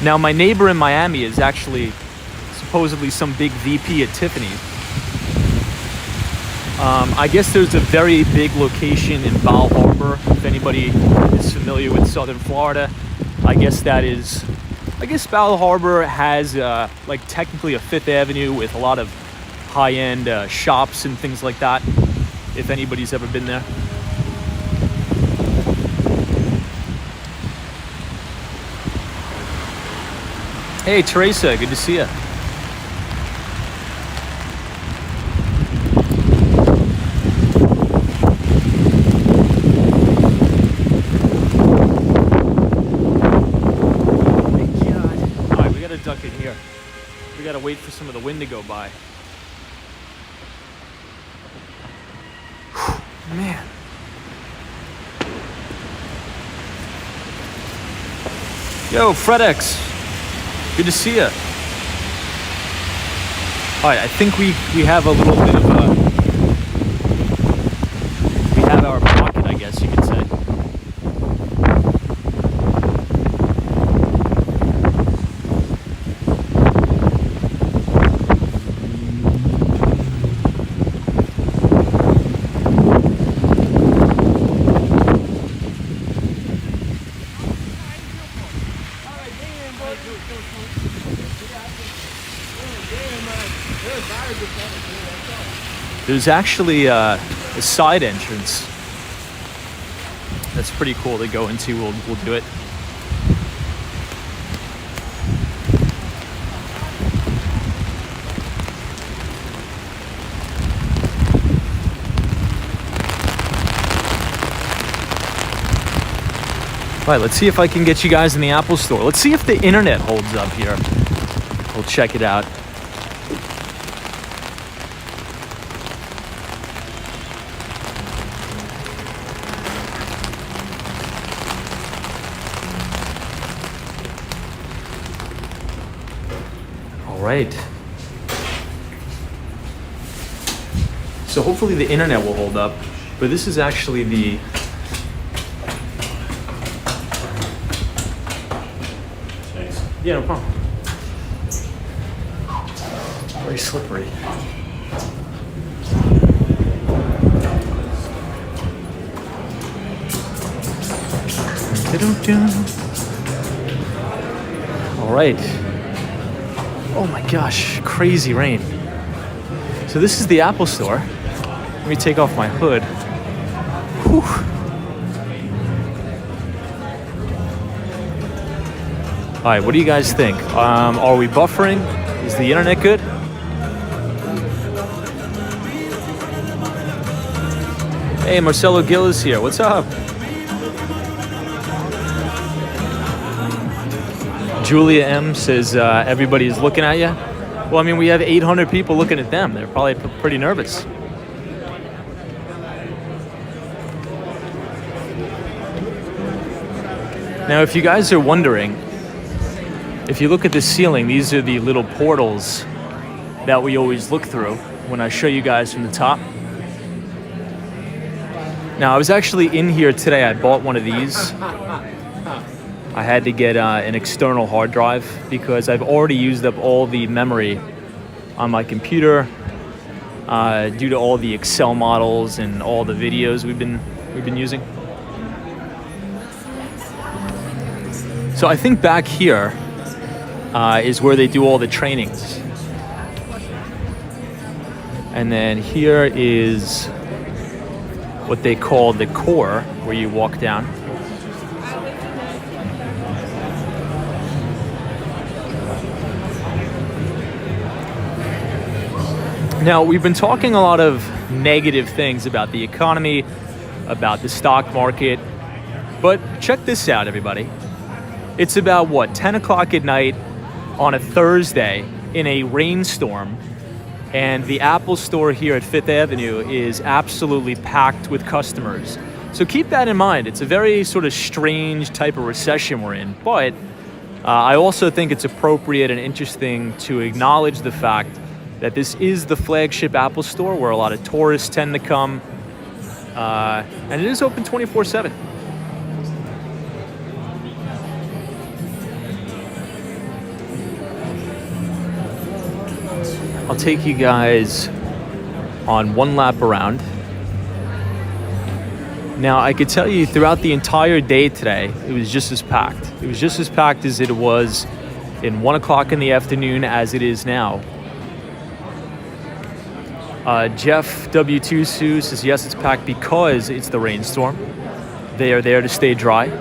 Now, my neighbor in Miami is actually supposedly some big VP at Tiffany's. I guess there's a very big location in Bal Harbour. If anybody is familiar with Southern Florida, I guess Bal Harbour has like technically a 5th Avenue with a lot of high-end shops and things like that, if anybody's ever been there. Hey Teresa, good to see you. Duck in here. We gotta wait for some of the wind to go by. Whew, man. Yo, FredX. Good to see ya. Alright, I think we have a little bit of we have our pocket, I guess you could say. There's actually a side entrance that's pretty cool to go into. We'll do it. All right, let's see if I can get you guys in the Apple store. Let's see if the internet holds up here. We'll check it out. Right. So hopefully the internet will hold up, but this is actually the Thanks. Yeah, no problem. Very slippery. All right. Oh my gosh, crazy rain. So this is the Apple Store. Let me take off my hood. Whew. All right, what do you guys think? Are we buffering? Is the internet good? Hey, Marcelo Gill is here. What's up? Julia M says everybody's looking at you. Well, I mean, we have 800 people looking at them. They're probably pretty nervous. Now, if you guys are wondering, if you look at the ceiling, these are the little portals that we always look through when I show you guys from the top. Now, I was actually in here today. I bought one of these. I had to get an external hard drive because I've already used up all the memory on my computer due to all the Excel models and all the videos we've been using. So I think back here is where they do all the trainings. And then here is what they call the core, where you walk down. Now, we've been talking a lot of negative things about the economy, about the stock market, but check this out, everybody. It's about, what, 10 o'clock at night on a Thursday in a rainstorm, and the Apple Store here at Fifth Avenue is absolutely packed with customers. So keep that in mind. It's a very sort of strange type of recession we're in, but I also think it's appropriate and interesting to acknowledge the fact that this is the flagship Apple Store where a lot of tourists tend to come, and it is open 24/7. I'll take you guys on one lap around. Now, I could tell you throughout the entire day today, it was just as packed. It was just as packed as it was in 1 o'clock in the afternoon as it is now. Jeff W2 says, yes, it's packed because it's the rainstorm. They are there to stay dry.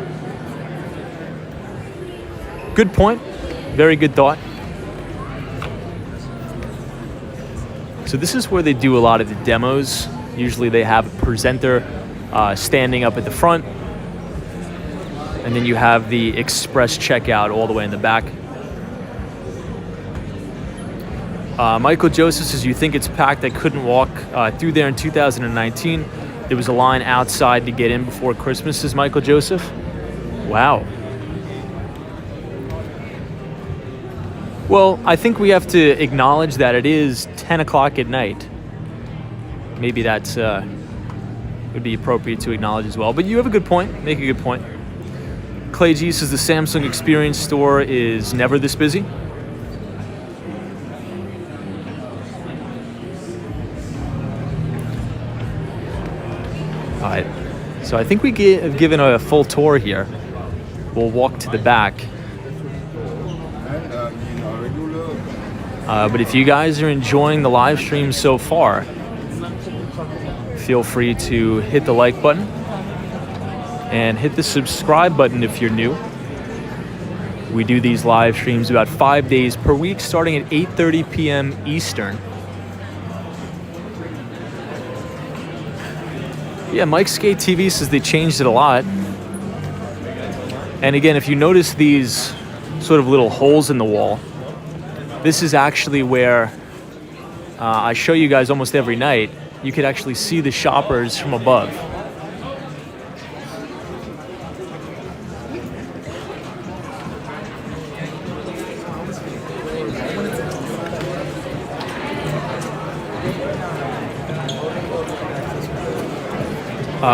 Good point. Very good thought. So this is where they do a lot of the demos. Usually they have a presenter standing up at the front, and then you have the express checkout all the way in the back. Michael Joseph says, you think it's packed? I couldn't walk through there in 2019. There was a line outside to get in before Christmas, says Michael Joseph. Wow. Well, I think we have to acknowledge that it is 10 o'clock at night. Maybe that's would be appropriate to acknowledge as well. But you have a good point. Make a good point. Clay G says the Samsung Experience Store is never this busy. All right. So I think we have given a full tour here. We'll walk to the back. But if you guys are enjoying the live stream so far, feel free to hit the like button and hit the subscribe button if you're new. We do these live streams about 5 days per week, starting at 8:30 p.m. Eastern. Yeah, Mike Skate TV says they changed it a lot. And again, if you notice these sort of little holes in the wall, this is actually where I show you guys almost every night. You could actually see the shoppers from above.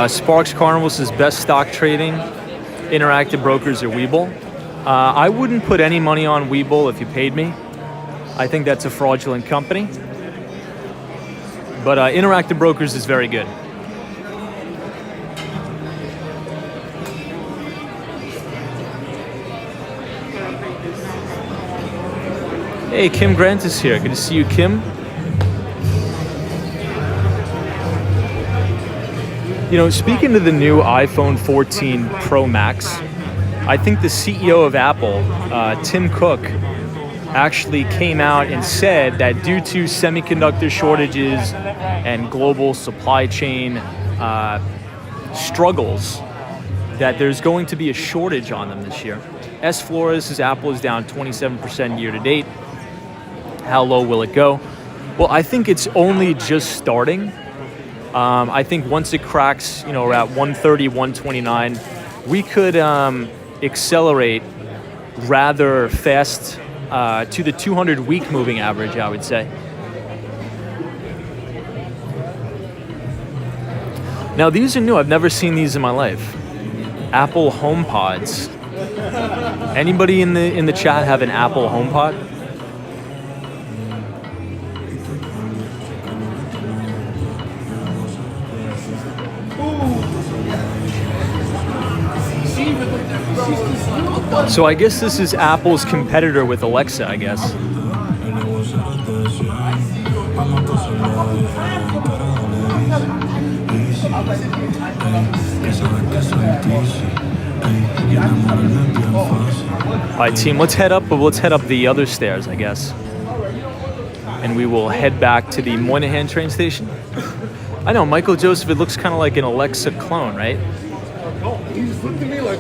Sparks Carnival says best stock trading, Interactive Brokers or Webull. I wouldn't put any money on Webull if you paid me. I think that's a fraudulent company. But Interactive Brokers is very good. Hey, Kim Grant is here. Good to see you, Kim. You know, speaking of the new iPhone 14 Pro Max, I think the CEO of Apple, Tim Cook, actually came out and said that due to semiconductor shortages and global supply chain struggles, that there's going to be a shortage on them this year. S. Flores says Apple is down 27% year to date. How low will it go? Well, I think it's only just starting. I think once it cracks, you know, at 130, 129, we could accelerate rather fast to the 200-week moving average, I would say. Now, these are new. I've never seen these in my life. Apple HomePods. Anybody in the chat have an Apple HomePod? So I guess this is Apple's competitor with Alexa, I guess. All right, team, let's head up the other stairs, I guess. And we will head back to the Moynihan train station. I know, Michael Joseph, it looks kind of like an Alexa clone, right? He just looked at me like...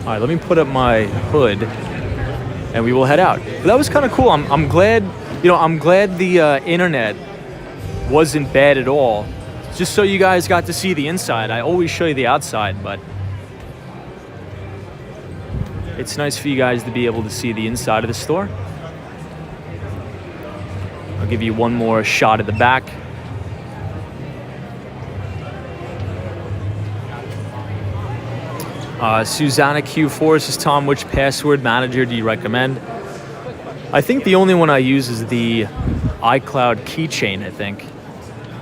All right, let me put up my hood, and we will head out. But that was kind of cool. I'm glad, I'm glad the internet wasn't bad at all. Just so you guys got to see the inside. I always show you the outside, but it's nice for you guys to be able to see the inside of the store. I'll give you one more shot at the back. Susanna Q4 says, Tom, which password manager do you recommend? I think the only one I use is the iCloud keychain, I think.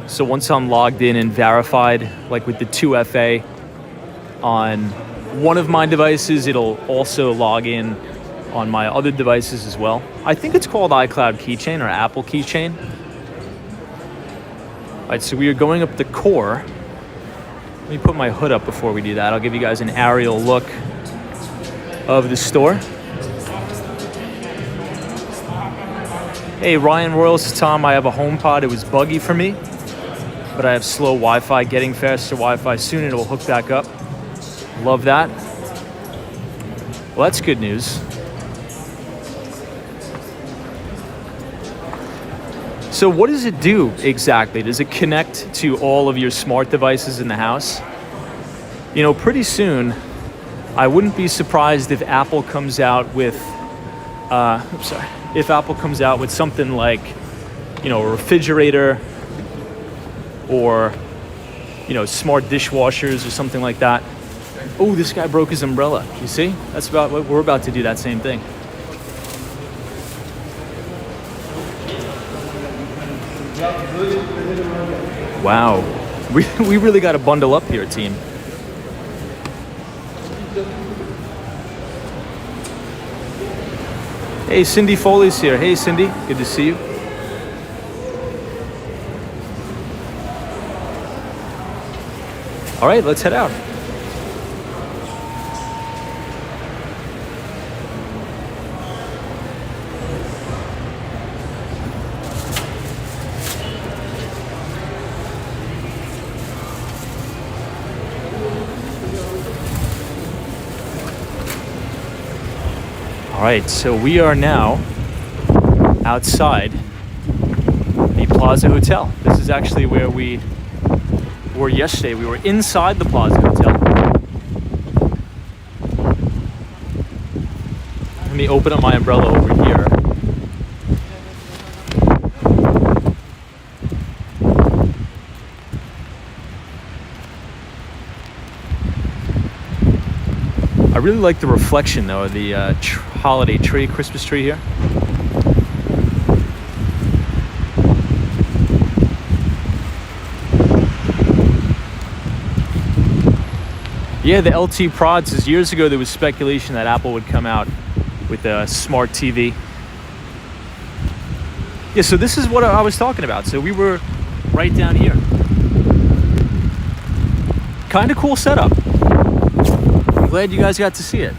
So once I'm logged in and verified, like with the 2FA on one of my devices, it'll also log in on my other devices as well. I think it's called iCloud keychain or Apple keychain. All right, so we are going up the core. Let me put my hood up before we do that. I'll give you guys an aerial look of the store. Hey, Ryan Royal says, Tom, I have a HomePod. It was buggy for me, but I have slow Wi-Fi. Getting faster Wi-Fi soon, and it will hook back up. Love that. Well, that's good news. So what does it do exactly? Does it connect to all of your smart devices in the house? You know, pretty soon, I wouldn't be surprised if Apple comes out with, if Apple comes out with something like, a refrigerator or, smart dishwashers or something like that. Oh, this guy broke his umbrella. You see? That's about what we're about to do, that same thing. Wow, we really got to bundle up here, team. Hey, Cindy Foley's here. Hey, Cindy, good to see you. All right, let's head out. All right, so we are now outside the Plaza Hotel. This is actually where we were yesterday. We were inside the Plaza Hotel. Let me open up my umbrella over here. I really like the reflection, though, of the holiday tree, Christmas tree here. Yeah, the LT Prod says years ago there was speculation that Apple would come out with a smart TV. Yeah, so this is what I was talking about. So we were right down here. Kind of cool setup. I'm glad you guys got to see it.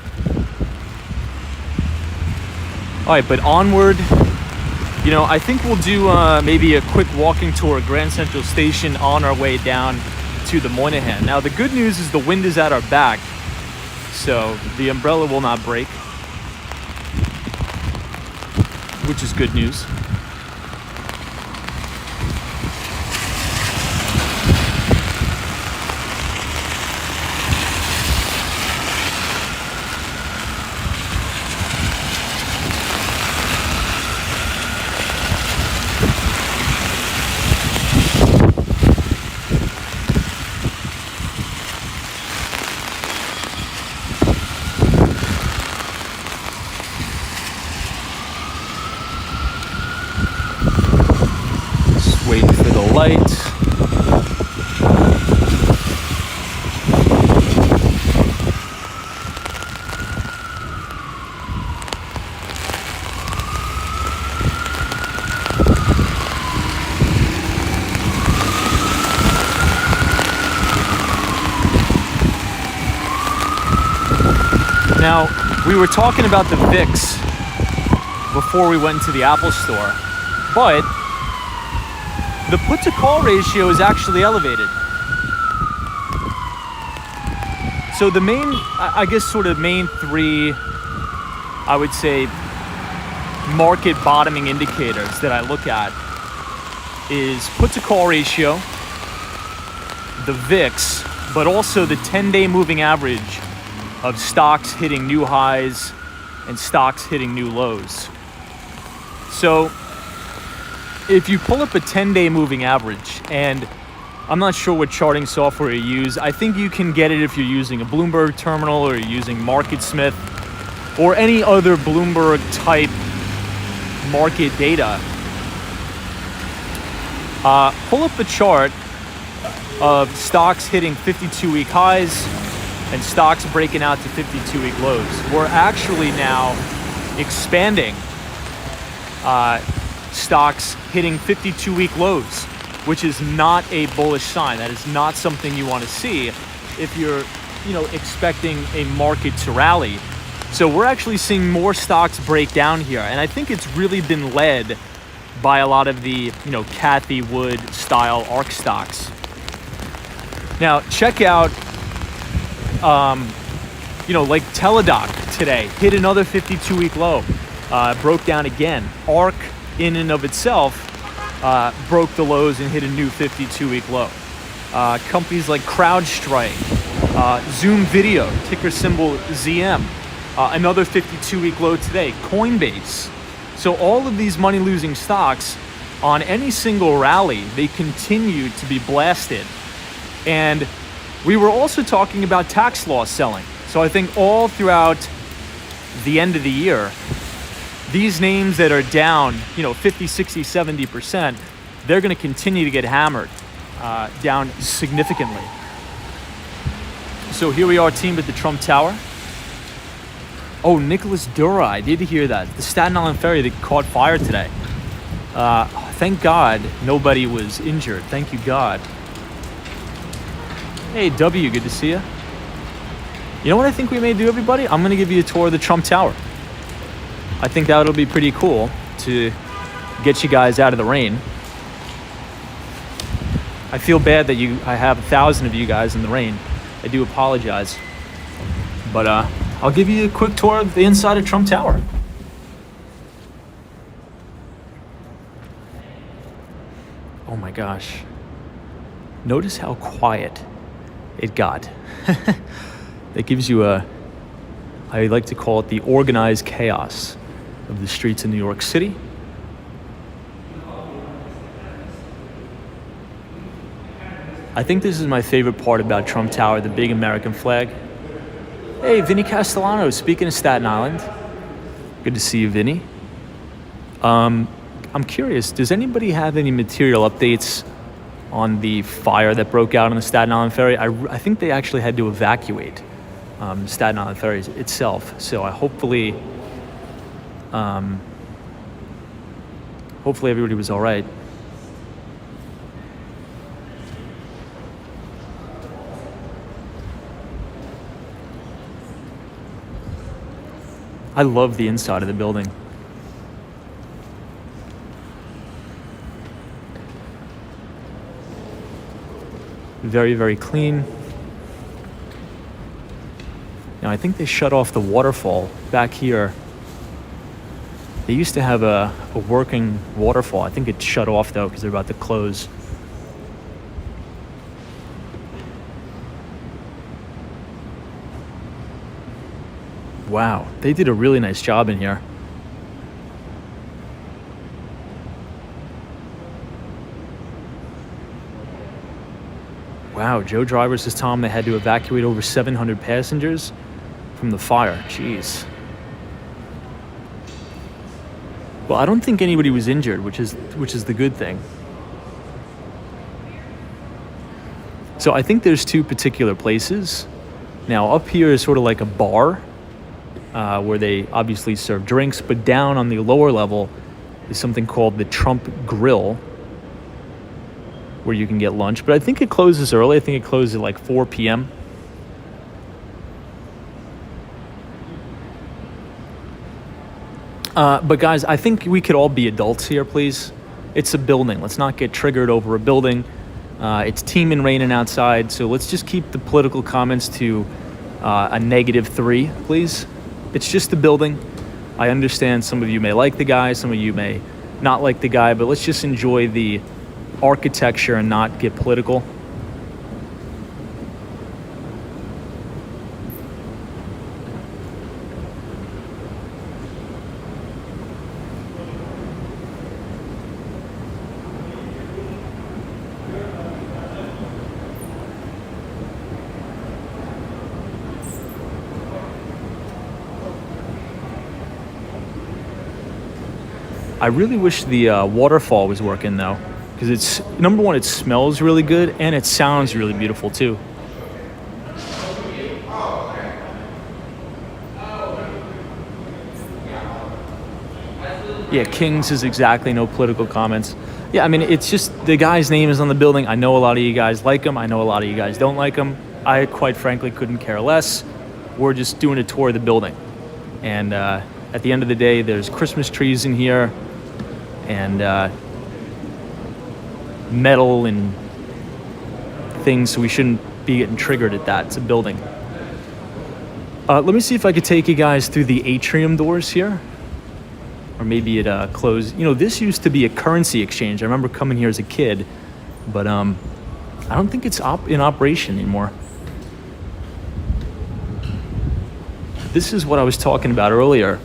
All right, but onward. You know, I think we'll do maybe a quick walking tour of Grand Central Station on our way down to the Moynihan. Now, the good news is the wind is at our back, so the umbrella will not break, which is good news. Waiting for the light. Now, we were talking about the VIX before we went to the Apple Store, but the put to call ratio is actually elevated. So the main, I guess sort of main three, I would say, market bottoming indicators that I look at is put to call ratio, the VIX, but also the 10-day moving average of stocks hitting new highs and stocks hitting new lows. So if you pull up a 10-day moving average, and I'm not sure what charting software you use, I think you can get it if you're using a Bloomberg terminal or you're using MarketSmith or any other Bloomberg type market data. Pull up the chart of stocks hitting 52-week highs and stocks breaking out to 52-week lows. We're actually now expanding stocks hitting 52-week lows, which is not a bullish sign. That is not something you want to see if you're, expecting a market to rally. So we're actually seeing more stocks break down here, and I think it's really been led by a lot of the, Cathie Wood style ARK stocks. Now check out, like Teladoc today hit another 52-week low, broke down again. ARK in and of itself broke the lows and hit a new 52-week low. Companies like CrowdStrike, Zoom Video, ticker symbol ZM, another 52-week low today. Coinbase. So all of these money-losing stocks, on any single rally, they continue to be blasted. And we were also talking about tax loss selling. So I think all throughout the end of the year, these names that are down, 50, 60, 70%, they're going to continue to get hammered down significantly. So here we are teamed at the Trump Tower. Oh, Nicholas Dura, I did hear that. The Staten Island ferry that caught fire today. Thank God nobody was injured. Thank you, God. Hey, W, good to see you. You know what I think we may do, everybody? I'm going to give you a tour of the Trump Tower. I think that'll be pretty cool to get you guys out of the rain. I feel bad that I have 1,000 of you guys in the rain. I do apologize. But I'll give you a quick tour of the inside of Trump Tower. Oh my gosh. Notice how quiet it got. That gives you I like to call it the organized chaos of the streets of New York City. I think this is my favorite part about Trump Tower, the big American flag. Hey, Vinny Castellano, speaking of Staten Island. Good to see you, Vinny. I'm curious, does anybody have any material updates on the fire that broke out on the Staten Island ferry? I think they actually had to evacuate Staten Island ferry itself. So hopefully Hopefully everybody was all right. I love the inside of the building. Very, very clean. Now I think they shut off the waterfall back here. They used to have a working waterfall. I think it's shut off though because they're about to close. Wow, they did a really nice job in here. Wow, Joe Driver says, Tom, they had to evacuate over 700 passengers from the fire. Jeez. Well, I don't think anybody was injured, which is the good thing. So I think there's two particular places. Now up here is sort of like a bar where they obviously serve drinks, but down on the lower level is something called the Trump Grill, where you can get lunch. But I think it closes early. I think it closes at like 4 p.m. But guys, I think we could all be adults here, please. It's a building. Let's not get triggered over a building. It's teeming raining outside, so let's just keep the political comments to a -3, please. It's just a building. I understand some of you may like the guy, some of you may not like the guy, but let's just enjoy the architecture and not get political. I really wish the waterfall was working though, because it's, number one, it smells really good and it sounds really beautiful too. Yeah, Kings is exactly no political comments. Yeah, I mean, it's just the guy's name is on the building. I know a lot of you guys like him. I know a lot of you guys don't like him. I quite frankly couldn't care less. We're just doing a tour of the building. And at the end of the day, there's Christmas trees in here and metal and things, so we shouldn't be getting triggered at that. It's a building. Let me see if I could take you guys through the atrium doors here. Or maybe it closed. You know, this used to be a currency exchange. I remember coming here as a kid, but I don't think it's in operation anymore. This is what I was talking about earlier,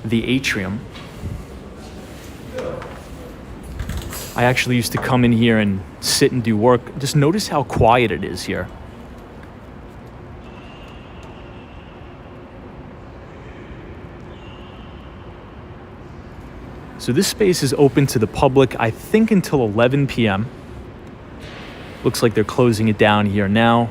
the atrium. I actually used to come in here and sit and do work. Just notice how quiet it is here. So this space is open to the public, I think, until 11 p.m. Looks like they're closing it down here now.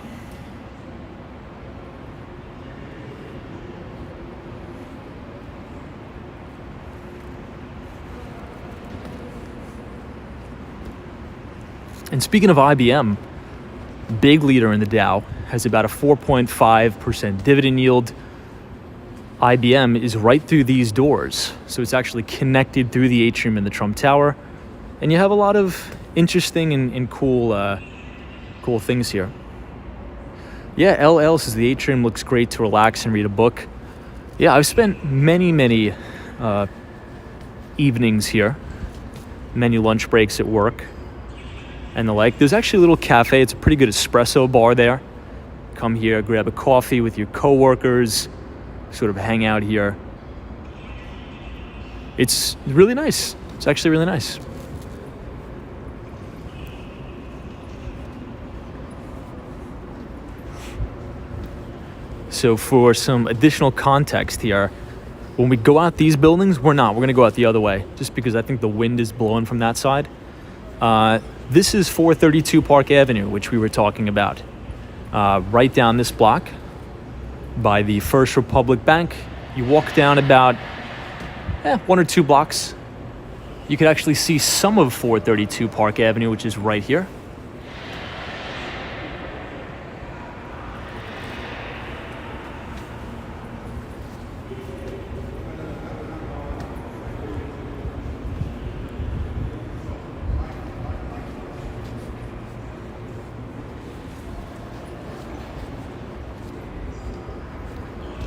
And speaking of IBM, big leader in the Dow, has about a 4.5% dividend yield. IBM is right through these doors, so it's actually connected through the atrium in the Trump Tower, and you have a lot of interesting and cool things here. Yeah, LL says the atrium looks great to relax and read a book. Yeah, I've spent many evenings here, many lunch breaks at work and the like. There's actually a little cafe. It's a pretty good espresso bar there. Come here, grab a coffee with your coworkers, sort of hang out here. It's really nice. It's actually really nice. So for some additional context here, when we go out these buildings, we're going to go out the other way, just because I think the wind is blowing from that side. This is 432 Park Avenue, which we were talking about. Right down this block by the First Republic Bank. You walk down about 1 or 2 blocks. You could actually see some of 432 Park Avenue, which is right here.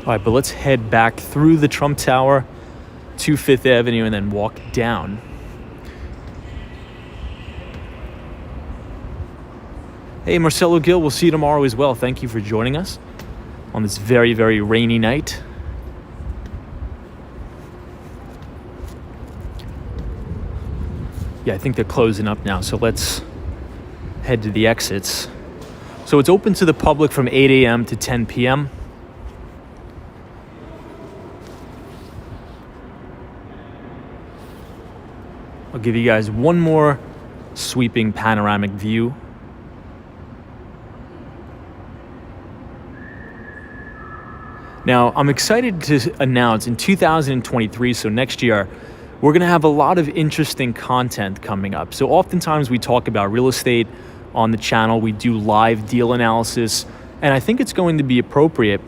All right, but let's head back through the Trump Tower to 5th Avenue and then walk down. Hey, Marcelo Gil, we'll see you tomorrow as well. Thank you for joining us on this very, very rainy night. Yeah, I think they're closing up now, so let's head to the exits. So it's open to the public from 8 a.m. to 10 p.m. I'll give you guys one more sweeping panoramic view. Now, I'm excited to announce in 2023, so next year, we're going to have a lot of interesting content coming up. So oftentimes we talk about real estate on the channel. We do live deal analysis, and I think it's going to be appropriate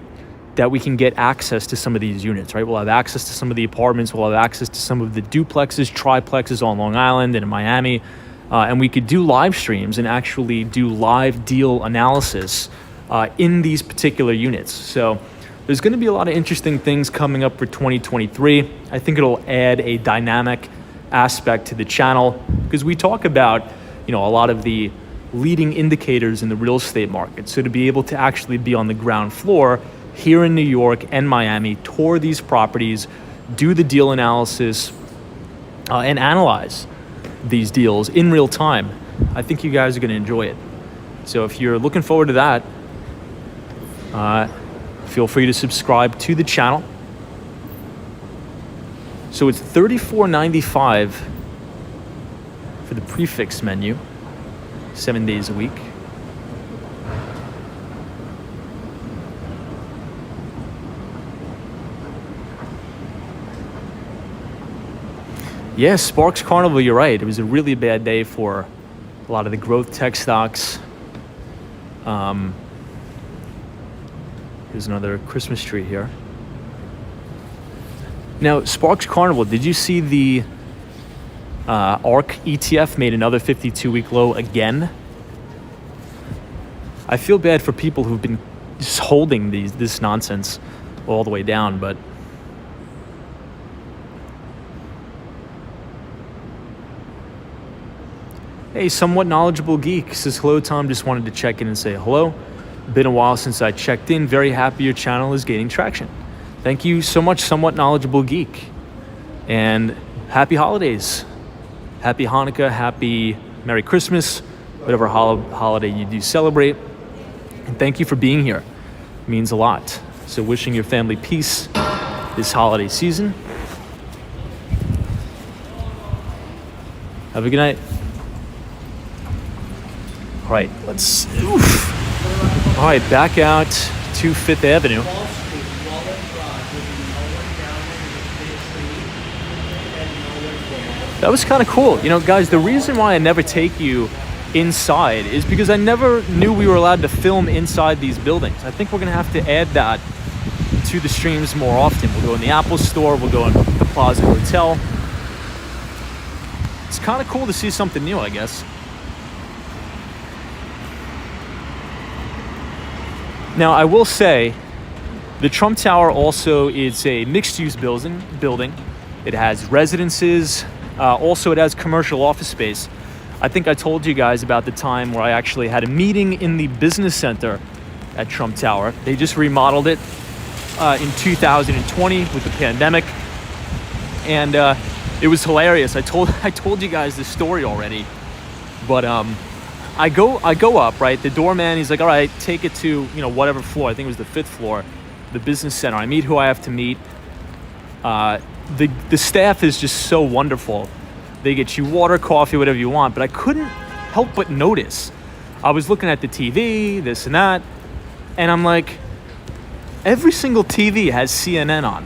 that we can get access to some of these units, right? We'll have access to some of the apartments. We'll have access to some of the duplexes, triplexes on Long Island and in Miami. And we could do live streams and actually do live deal analysis in these particular units. So there's going to be a lot of interesting things coming up for 2023. I think it'll add a dynamic aspect to the channel because we talk about, a lot of the leading indicators in the real estate market. So to be able to actually be on the ground floor here in New York and Miami, tour these properties, do the deal analysis, and analyze these deals in real time, I think you guys are going to enjoy it. So if you're looking forward to that, feel free to subscribe to the channel. So it's $34.95 for the prefix menu, 7 days a week. Yeah, Sparks Carnival, you're right. It was a really bad day for a lot of the growth tech stocks. Here's another Christmas tree here. Now, Sparks Carnival, did you see the ARK ETF made another 52-week low again? I feel bad for people who've been just holding this nonsense all the way down, but hey, somewhat knowledgeable geek says, hello, Tom. Just wanted to check in and say hello. Been a while since I checked in. Very happy your channel is gaining traction. Thank you so much, somewhat knowledgeable geek. And happy holidays. Happy Hanukkah, happy Merry Christmas, whatever holiday you do celebrate. And thank you for being here. It means a lot. So wishing your family peace this holiday season. Have a good night. All right, all right, back out to 5th Avenue. That was kind of cool. Guys, the reason why I never take you inside is because I never knew we were allowed to film inside these buildings. I think we're gonna have to add that to the streams more often. We'll go in the Apple store, we'll go in the Plaza Hotel. It's kind of cool to see something new, I guess. Now, I will say, the Trump Tower also is a mixed-use building. It has residences. Also, it has commercial office space. I think I told you guys about the time where I actually had a meeting in the business center at Trump Tower. They just remodeled it in 2020 with the pandemic, and it was hilarious. I told you guys this story already, but I go up, right? The doorman, he's like, all right, take it to, whatever floor. I think it was the 5th floor, the business center. I meet who I have to meet. The staff is just so wonderful. They get you water, coffee, whatever you want, but I couldn't help but notice. I was looking at the TV, this and that, and I'm like, every single TV has CNN on.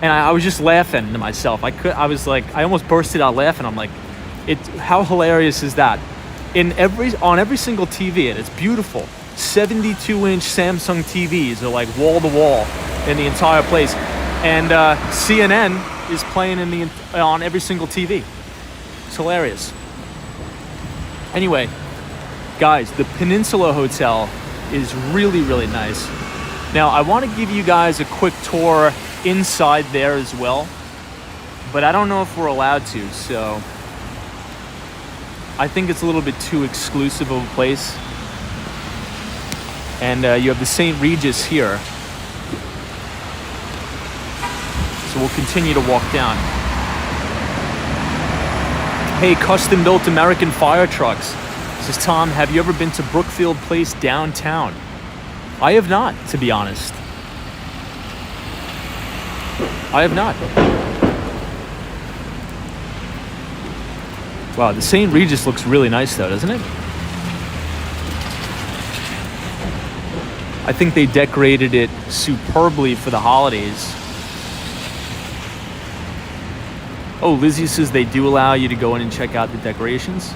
And I was just laughing to myself. I was like, I almost bursted out laughing. I'm like, how hilarious is that? On every single TV, and it's beautiful. 72-inch Samsung TVs are like wall to wall in the entire place, and CNN is playing on every single TV. It's hilarious. Anyway, guys, the Peninsula Hotel is really, really nice. Now, I want to give you guys a quick tour inside there as well, but I don't know if we're allowed to, so I think it's a little bit too exclusive of a place. And you have the St. Regis here. So we'll continue to walk down. Hey, custom-built American fire trucks. This is Tom. Have you ever been to Brookfield Place downtown? I have not, to be honest. I have not. Wow, the St. Regis looks really nice though, doesn't it? I think they decorated it superbly for the holidays. Oh, Lizzie says they do allow you to go in and check out the decorations.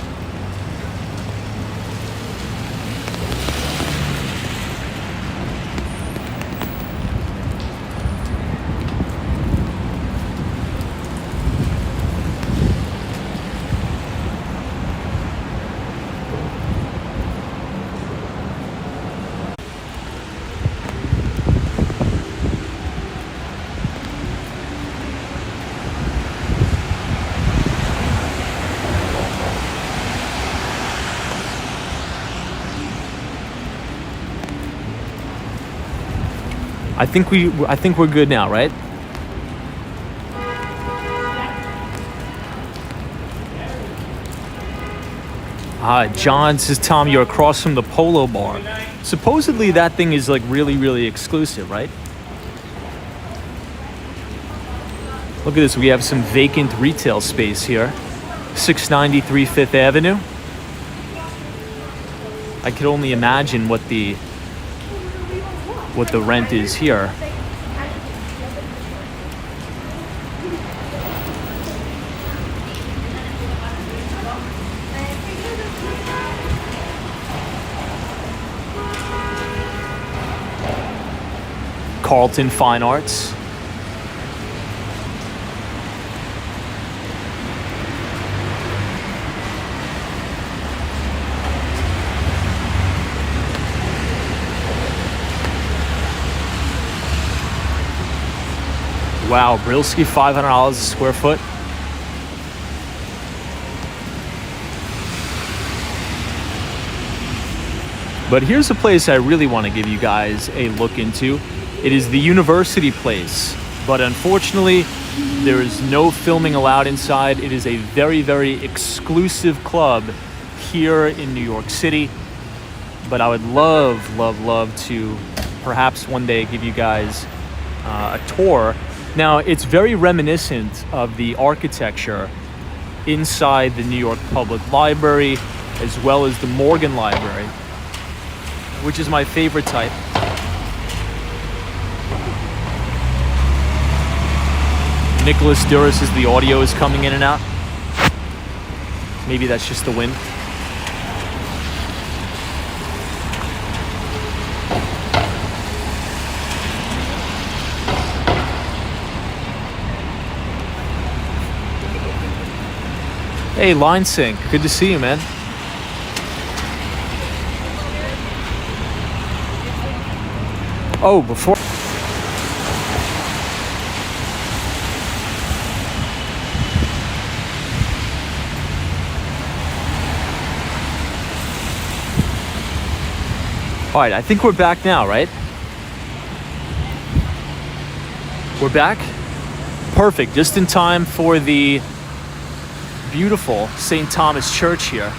I think we're good now, right? John says, Tom, you're across from the Polo Bar. Supposedly that thing is like really, really exclusive, right? Look at this, we have some vacant retail space here. 693 Fifth Avenue. I could only imagine what the rent is here. Carlton Fine Arts. Wow, Brilski, $500 a square foot. But here's a place I really want to give you guys a look into. It is the University Place, but unfortunately, there is no filming allowed inside. It is a very, very exclusive club here in New York City. But I would love, love, love to perhaps one day give you guys a tour. Now, it's very reminiscent of the architecture inside the New York Public Library, as well as the Morgan Library, which is my favorite type. Nicholas Duras says the audio is coming in and out. Maybe that's just the wind. Hey, Line Sync, good to see you, man. Oh, before... All right, I think we're back now, right? We're back? Perfect, just in time for the beautiful St. Thomas Church here.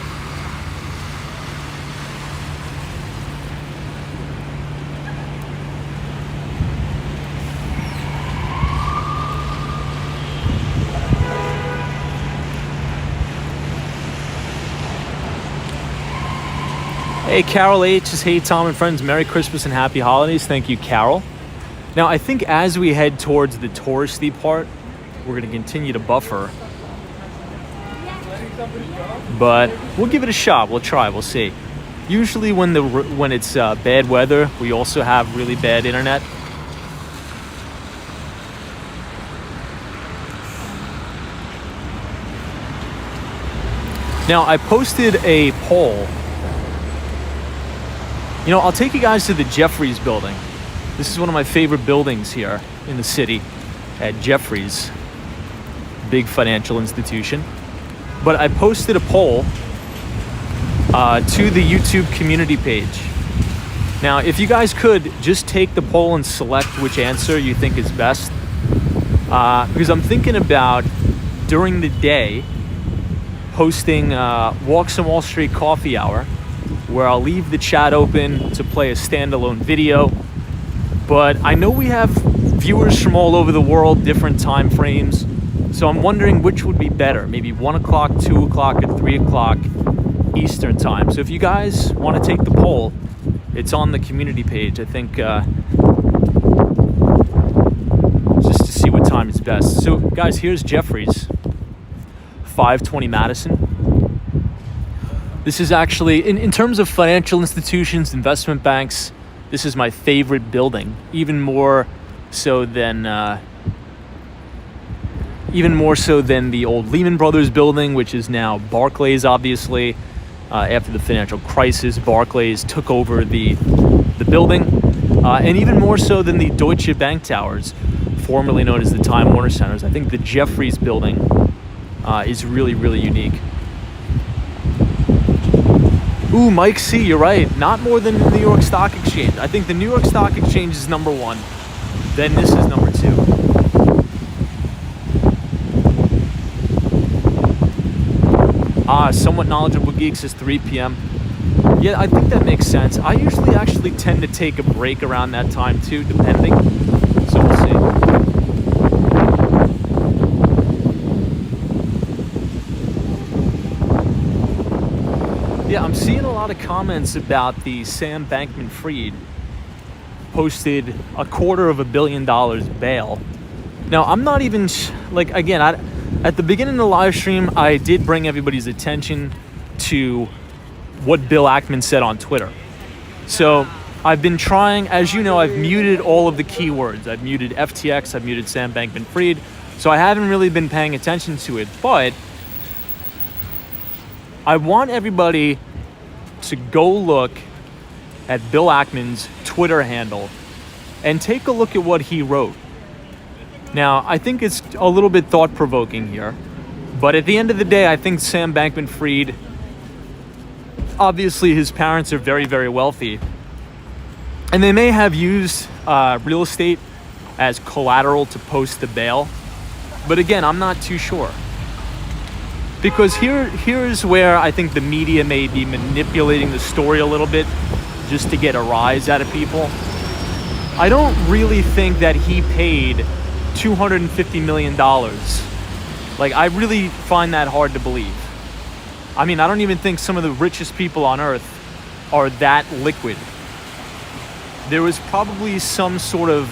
Hey, Carol H says, hey, Tom and friends, Merry Christmas and Happy Holidays. Thank you, Carol. Now, I think as we head towards the touristy part, we're going to continue to buffer. But we'll give it a shot. We'll try. We'll see. Usually when it's bad weather, we also have really bad internet. Now, I posted a poll. You know, I'll take you guys to the Jeffries building. This is one of my favorite buildings here in the city at Jeffries, big financial institution. But I posted a poll to the YouTube community page. Now, if you guys could just take the poll and select which answer you think is best, because I'm thinking about during the day hosting Walks on Wall Street Coffee Hour, where I'll leave the chat open to play a standalone video. But I know we have viewers from all over the world, different time frames. So I'm wondering which would be better, maybe 1 o'clock, 2 o'clock, or 3 o'clock Eastern time. So if you guys want to take the poll, it's on the community page. I think just to see what time is best. So guys, here's Jeffries, 520 Madison. This is actually, in terms of financial institutions, investment banks, this is my favorite building, even more so than the old Lehman Brothers building, which is now Barclays, obviously. After the financial crisis, Barclays took over the building, and even more so than the Deutsche Bank Towers, formerly known as the Time Warner Centers. I think the Jeffries building is really, really unique. Ooh, Mike C., you're right. Not more than the New York Stock Exchange. I think the New York Stock Exchange is number one. Then this is number two. Somewhat Knowledgeable Geeks is 3 p.m. Yeah, I think that makes sense. I usually actually tend to take a break around that time too, depending. So we'll see. Yeah, I'm seeing a lot of comments about the Sam Bankman-Fried posted $250 million bail. Now, I'm not even, at the beginning of the live stream, I did bring everybody's attention to what Bill Ackman said on Twitter. So I've been trying, as you know, I've muted all of the keywords. I've muted FTX, I've muted Sam Bankman-Fried. So I haven't really been paying attention to it, but I want everybody to go look at Bill Ackman's Twitter handle and take a look at what he wrote. Now, I think it's a little bit thought-provoking here, but at the end of the day, I think Sam Bankman-Fried, obviously his parents are very, very wealthy, and they may have used real estate as collateral to post the bail, but again, I'm not too sure. Because here's where I think the media may be manipulating the story a little bit just to get a rise out of people. I don't really think that he paid $250 million. Like, I really find that hard to believe. I mean, I don't even think some of the richest people on earth are that liquid. There was probably some sort of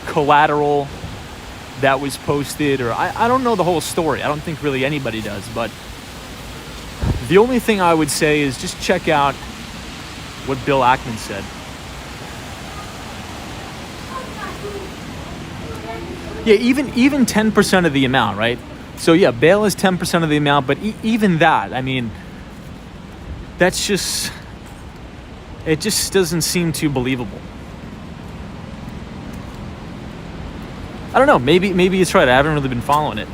collateral that was posted, or I don't know the whole story. I don't think really anybody does, but the only thing I would say is just check out what Bill Ackman said. Yeah, even 10% of the amount, right? So yeah, bail is 10% of the amount, but even that, I mean, that's just, it just doesn't seem too believable. I don't know, maybe it's right. I haven't really been following it.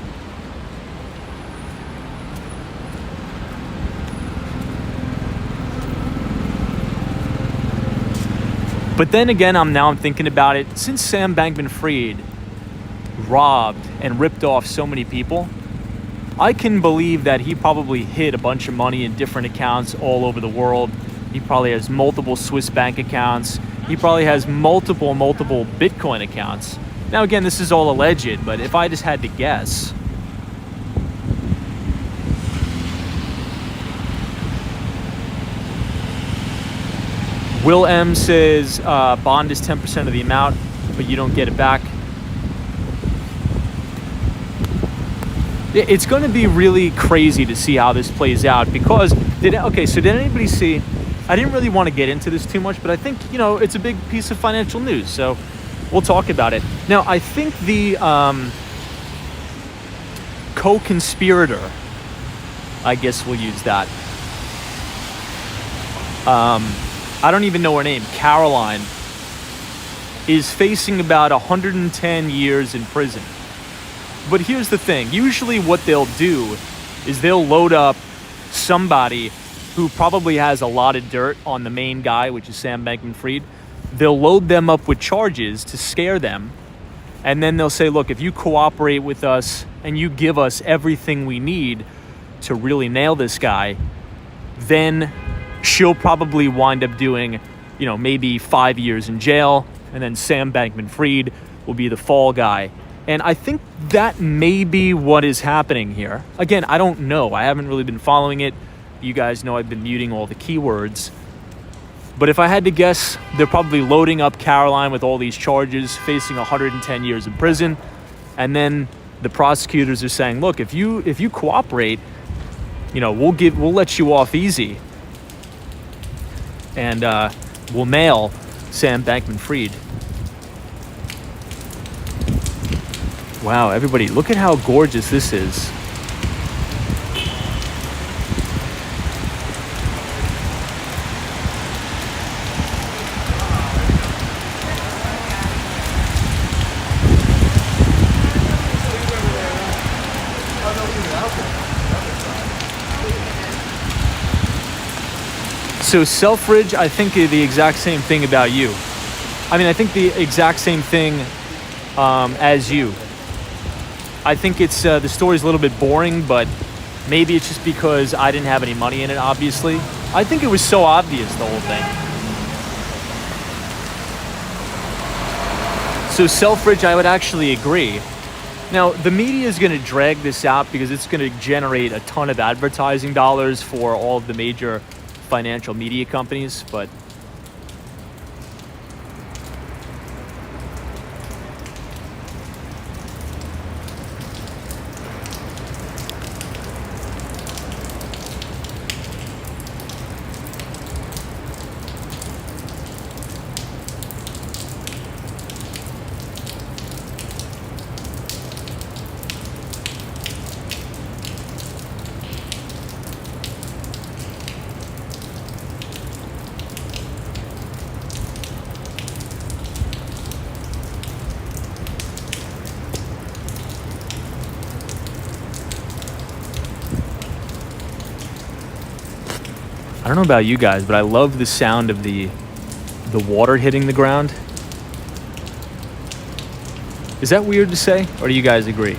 But then again, I'm thinking about it. Since Sam Bankman-Fried robbed and ripped off so many people, I can believe that he probably hid a bunch of money in different accounts all over the world. He probably has multiple Swiss bank accounts. He probably has multiple Bitcoin accounts. Now again, this is all alleged, but if I just had to guess, Will M says bond is 10% of the amount. but you don't get it back. It's going to be really crazy to see how this plays out because did anybody see? I didn't really want to get into this too much, but I think it's a big piece of financial news, so we'll talk about it. Now, I think the co-conspirator, I guess we'll use that. I don't even know her name. Caroline is facing about 110 years in prison. But here's the thing. Usually what they'll do is they'll load up somebody who probably has a lot of dirt on the main guy, which is Sam Bankman-Fried. They'll load them up with charges to scare them. And then they'll say, look, if you cooperate with us and you give us everything we need to really nail this guy, then she'll probably wind up doing, maybe 5 years in jail. And then Sam Bankman-Fried will be the fall guy. And I think that may be what is happening here. Again, I don't know. I haven't really been following it. You guys know I've been muting all the keywords. But if I had to guess, they're probably loading up Caroline with all these charges, facing 110 years in prison. And then the prosecutors are saying, look, if you cooperate, we'll let you off easy. And we'll nail Sam Bankman-Fried. Wow, everybody, look at how gorgeous this is. So Selfridge, I think the exact same thing about you. I think the exact same thing as you. I think it's the story's a little bit boring, but maybe it's just because I didn't have any money in it, obviously. I think it was so obvious, the whole thing. So Selfridge, I would actually agree. Now, the media is going to drag this out because it's going to generate a ton of advertising dollars for all of the major financial media companies, but I don't know about you guys, but I love the sound of the water hitting the ground. Is that weird to say, or do you guys agree?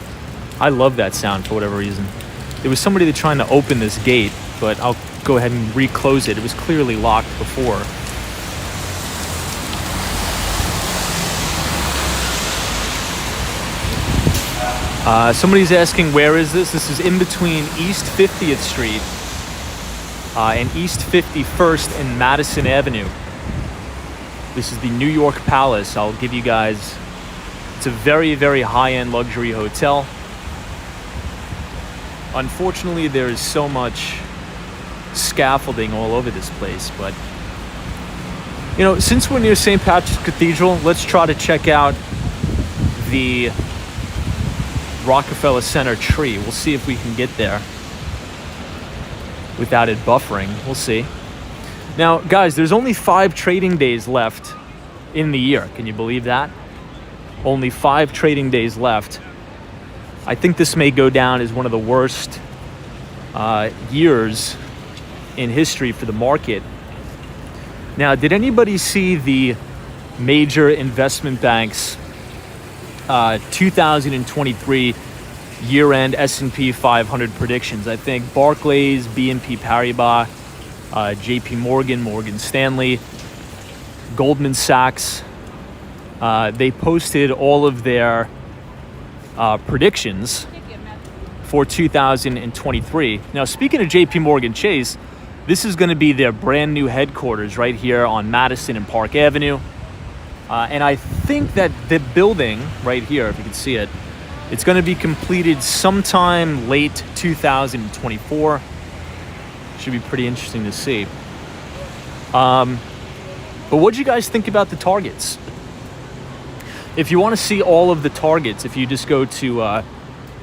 I love that sound for whatever reason. There was somebody that's trying to open this gate, but I'll go ahead and reclose it. It was clearly locked before. Somebody's asking, where is this? This is in between East 50th Street and East 51st and Madison Avenue. This is the New York Palace. I'll give you guys, it's a very, very high-end luxury hotel. Unfortunately, there is so much scaffolding all over this place, but since we're near St. Patrick's Cathedral, let's try to check out the Rockefeller Center tree. We'll see if we can get there without it buffering. We'll see. Now, guys, there's only 5 trading days left in the year. Can you believe that? Only 5 trading days left. I think this may go down as one of the worst years in history for the market. Now, did anybody see the major investment banks 2023 year-end S&P 500 predictions? I think Barclays, BNP Paribas, JP Morgan, Morgan Stanley, Goldman Sachs, they posted all of their predictions for 2023. Now, speaking of JP Morgan Chase, this is going to be their brand new headquarters right here on Madison and Park Avenue. And I think that the building right here, if you can see it, it's going to be completed sometime late 2024. Should be pretty interesting to see. But what do you guys think about the targets? If you want to see all of the targets, if you just go to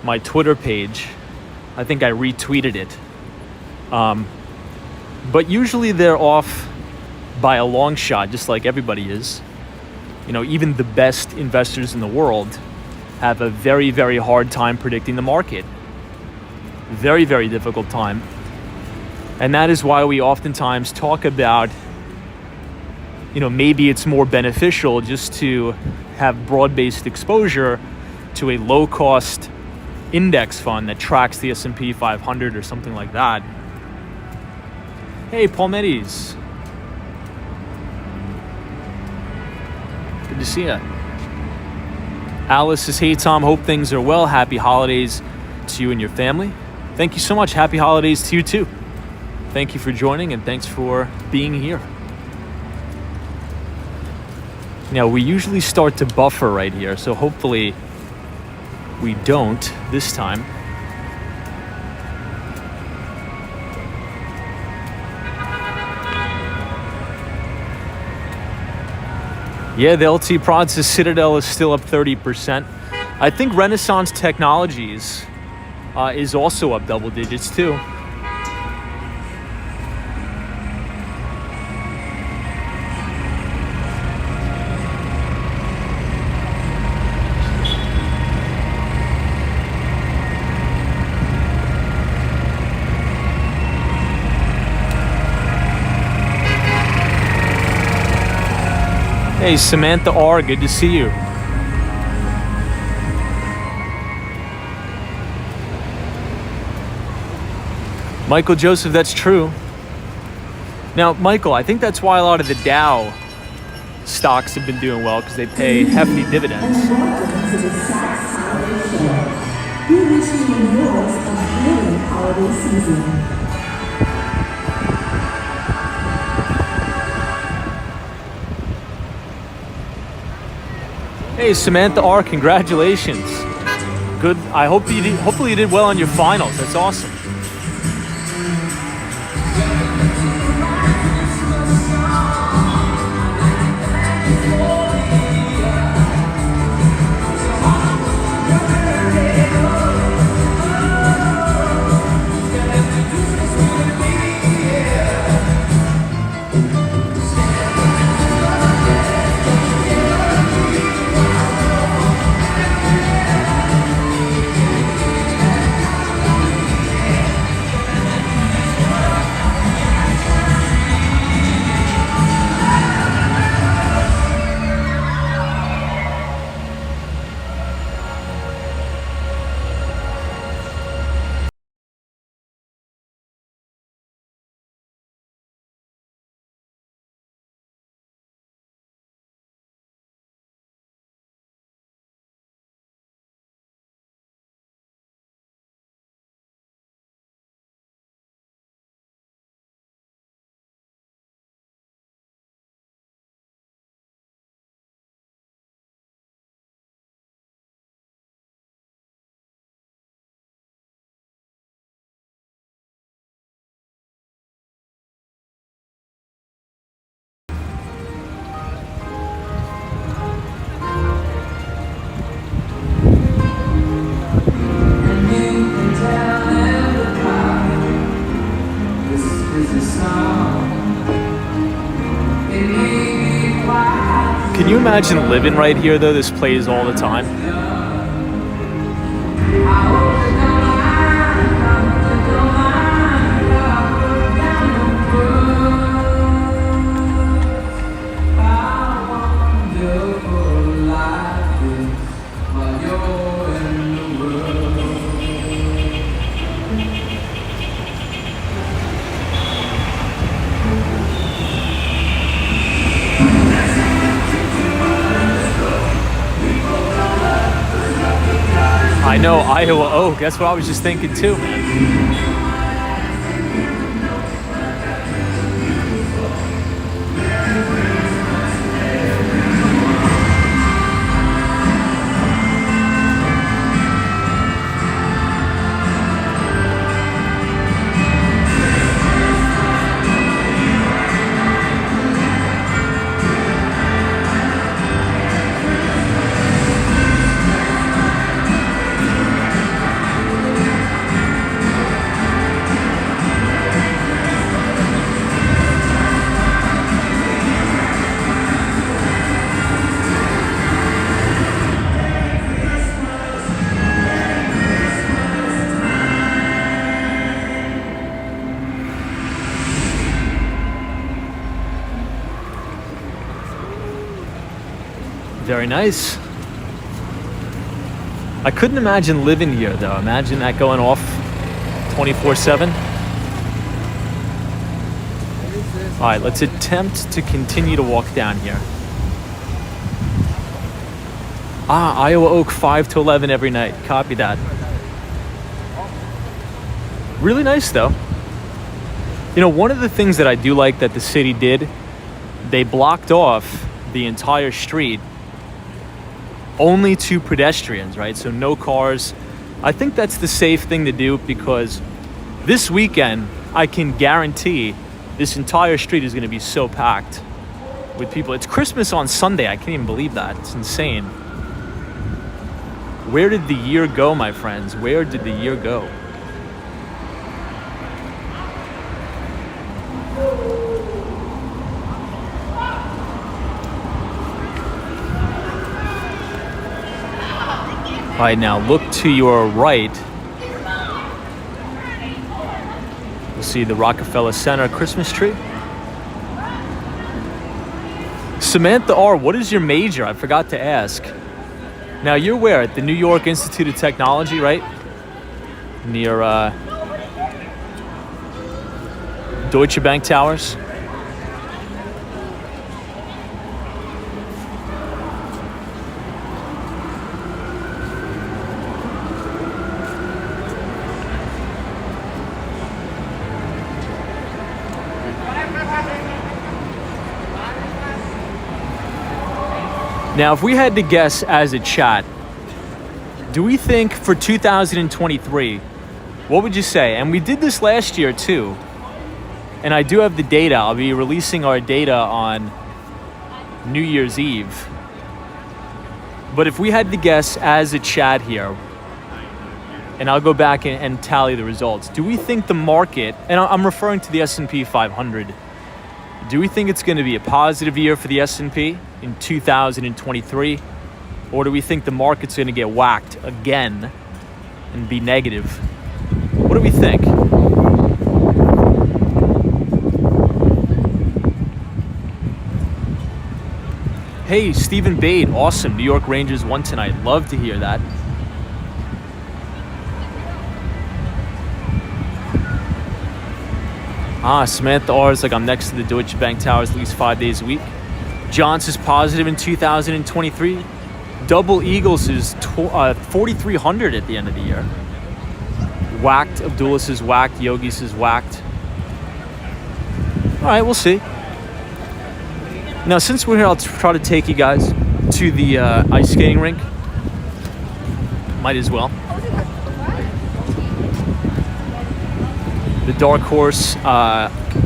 my Twitter page, I think I retweeted it. But usually they're off by a long shot, just like everybody is. You know, even the best investors in the world have a very, very hard time predicting the market. Very, very difficult time. And that is why we oftentimes talk about, you know, maybe it's more beneficial just to have broad-based exposure to a low-cost index fund that tracks the S&P 500 or something like that. Hey, Palmettis. Good to see you. Alice says, hey, Tom, hope things are well. Happy holidays to you and your family. Thank you so much. Happy holidays to you, too. Thank you for joining, and thanks for being here. Now, we usually start to buffer right here, so hopefully we don't this time. Yeah, the LT Prod says Citadel is still up 30%. I think Renaissance Technologies is also up double digits too. Hey, Samantha R., good to see you. Michael Joseph, that's true. Now, Michael, I think that's why a lot of the Dow stocks have been doing well, because they pay hefty dividends. We wish you enjoy a brilliant holiday season. Hey, Samantha R., congratulations. Good. I hope you did, hopefully you did well on your finals. That's awesome. Can you imagine living right here, though? This plays all the time. I know, Iowa Oak. That's what I was just thinking too, man. Very nice. I couldn't imagine living here though. Imagine that going off 24/7. All right, let's attempt to continue to walk down here. Iowa Oak 5 to 11 every night. Copy that. Really nice though. You know, one of the things that I do like that the city did, they blocked off the entire street only to pedestrians, right? So no cars. I think that's the safe thing to do because this weekend, I can guarantee this entire street is going to be so packed with people. It's Christmas on Sunday. I can't even believe that. It's insane. Where did the year go, my friends? Where did the year go? All right, now look to your right. You'll see the Rockefeller Center Christmas tree. Samantha R., what is your major? I forgot to ask. Now, you're where? At the New York Institute of Technology, right? Near Deutsche Bank Towers. Now, if we had to guess as a chat, do we think for 2023, what would you say? And we did this last year too. And I do have the data. I'll be releasing our data on New Year's Eve. But if we had to guess as a chat here, and I'll go back and tally the results, do we think the market, and I'm referring to the S&P 500, do we think it's going to be a positive year for the S&P in 2023? Or do we think the market's going to get whacked again and be negative? What do we think? Hey, Stephen Bate, awesome. New York Rangers won tonight. Love to hear that. Samantha R is like, I'm next to the Deutsche Bank Towers at least 5 days a week. Johns is positive in 2023. Double Eagles is 4,300 at the end of the year. Whacked. Abdulis is whacked. Yogis is whacked. All right, we'll see. Now, since we're here, I'll try to take you guys to the ice skating rink. Might as well. The dark horse,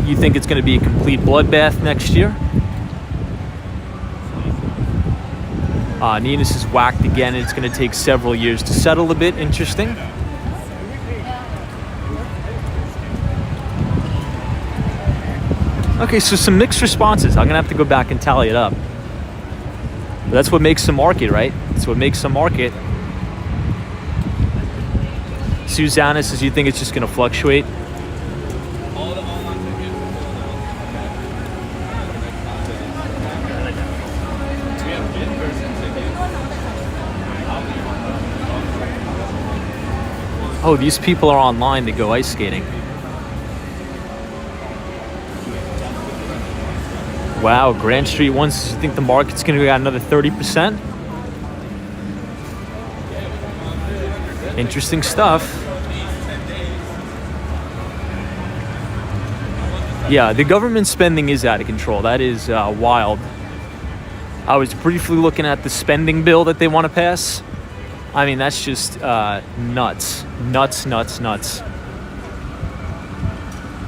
you think it's going to be a complete bloodbath next year? Ninus is whacked again, and it's going to take several years to settle a bit. Interesting. Okay, so some mixed responses. I'm going to have to go back and tally it up. But that's what makes a market, right? That's what makes a market. Susanna says, you think it's just going to fluctuate? Oh, these people are online to go ice skating. Wow, Grand Street wants to think the market's going to go another 30%. Interesting stuff. Yeah, the government spending is out of control. That is wild. I was briefly looking at the spending bill that they want to pass. I mean, that's just nuts. Nuts.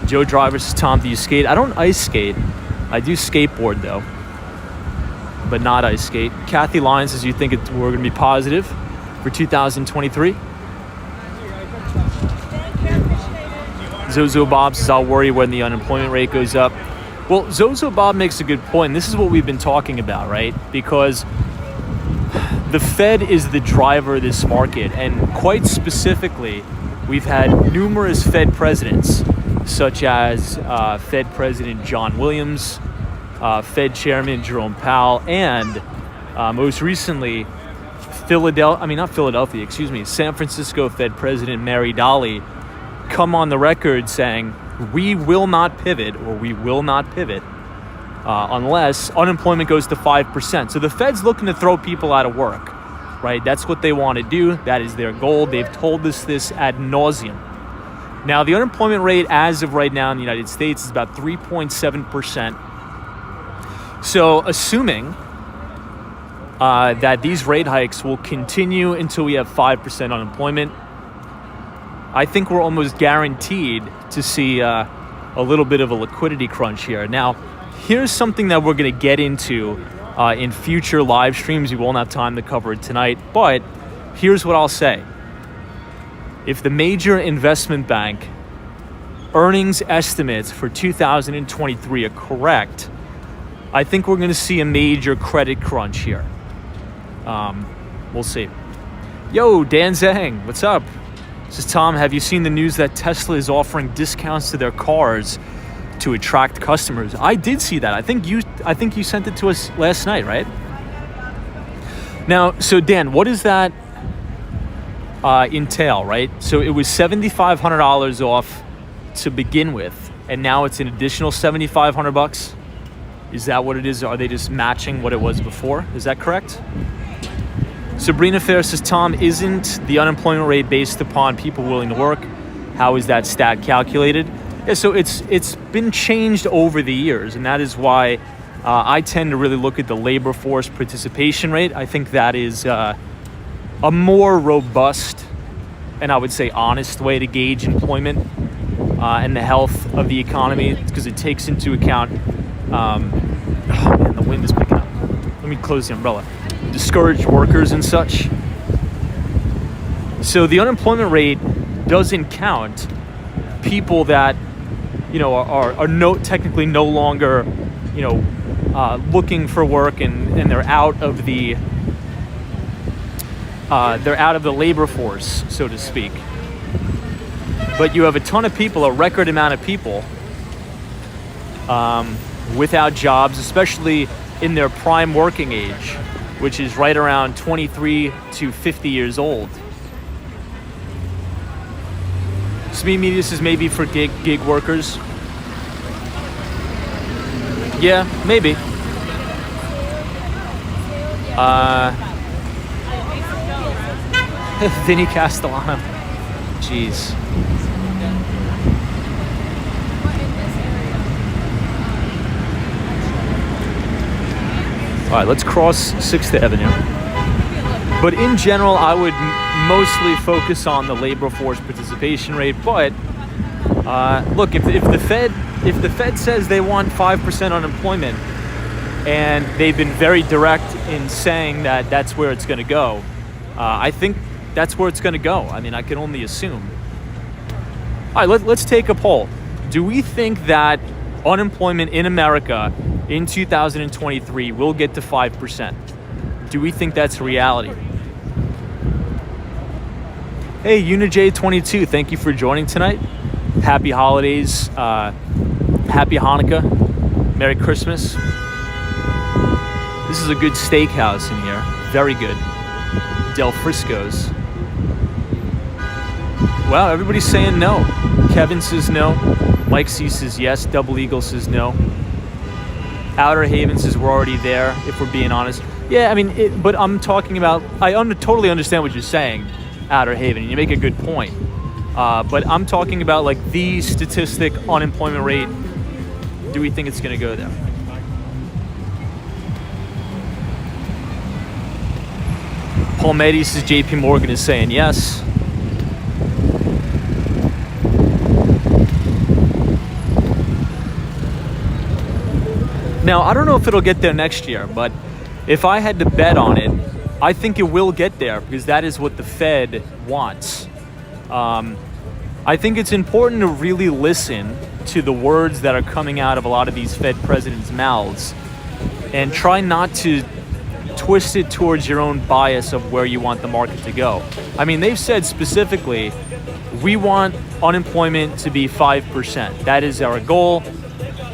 Joe Driver says, Tom, do you skate? I don't ice skate. I do skateboard, though, but not ice skate. Kathy Lyons says, you think we're going to be positive for 2023? Zozo Bob says, I'll worry when the unemployment rate goes up. Well, Zozo Bob makes a good point. This is what we've been talking about, right? Because the Fed is the driver of this market, and quite specifically, we've had numerous Fed presidents, such as Fed President John Williams, Fed Chairman Jerome Powell, and Most recently, San Francisco Fed President Mary Daly come on the record saying, we will not pivot unless unemployment goes to 5%. So the Fed's looking to throw people out of work, right? That's what they want to do. That is their goal. They've told us this ad nauseum. Now, the unemployment rate as of right now in the United States is about 3.7%. So assuming that these rate hikes will continue until we have 5% unemployment, I think we're almost guaranteed to see a little bit of a liquidity crunch here. Now, here's something that we're going to get into in future live streams. We won't have time to cover it tonight, but here's what I'll say. If the major investment bank earnings estimates for 2023 are correct, I think we're going to see a major credit crunch here. We'll see. Yo, Dan Zhang, what's up? This is Tom. Have you seen the news that Tesla is offering discounts to their cars to attract customers? I did see that. I think you sent it to us last night, right? Now, so Dan, what does that entail, right? So it was $7,500 off to begin with, and now it's an additional $7,500. Is that what it is? Are they just matching what it was before? Is that correct? Sabrina Fair says, Tom, isn't the unemployment rate based upon people willing to work? How is that stat calculated? Yeah, so it's been changed over the years, and that is why I tend to really look at the labor force participation rate. I think that is a more robust and I would say honest way to gauge employment and the health of the economy, because it takes into account, oh man, the wind is picking up. Let me close the umbrella. Discouraged workers and such. So the unemployment rate doesn't count people that, you know, are technically no longer, you know, looking for work and they're out of the labor force, so to speak. But you have a ton of people, a record amount of people without jobs, especially in their prime working age, which is right around 23 to 50 years old. Speed Media says maybe for gig workers. Yeah, maybe. Vinny Castellano. Jeez. All right, let's cross 6th Avenue. But in general, I would mostly focus on the labor force participation rate. But look, if the Fed says they want 5% unemployment, and they've been very direct in saying that that's where it's going to go, I think that's where it's going to go. I mean, I can only assume. All right, let's take a poll. Do we think that unemployment in America in 2023 will get to 5%? Do we think that's reality? Hey, UniJ22, thank you for joining tonight. Happy holidays, happy Hanukkah, Merry Christmas. This is a good steakhouse in here, very good. Del Frisco's. Wow, everybody's saying no. Kevin says no. Mike C says yes. Double Eagle says no. Outer Haven says we're already there, if we're being honest. Yeah, I mean, but I'm talking about, totally understand what you're saying, Outer Haven, and you make a good point. But I'm talking about like the statistic unemployment rate. Do we think it's going to go there? Paul Meddy says JP Morgan is saying yes. Now, I don't know if it'll get there next year, but if I had to bet on it, I think it will get there because that is what the Fed wants. I think it's important to really listen to the words that are coming out of a lot of these Fed presidents' mouths and try not to twist it towards your own bias of where you want the market to go. I mean, they've said specifically, we want unemployment to be 5%. That is our goal.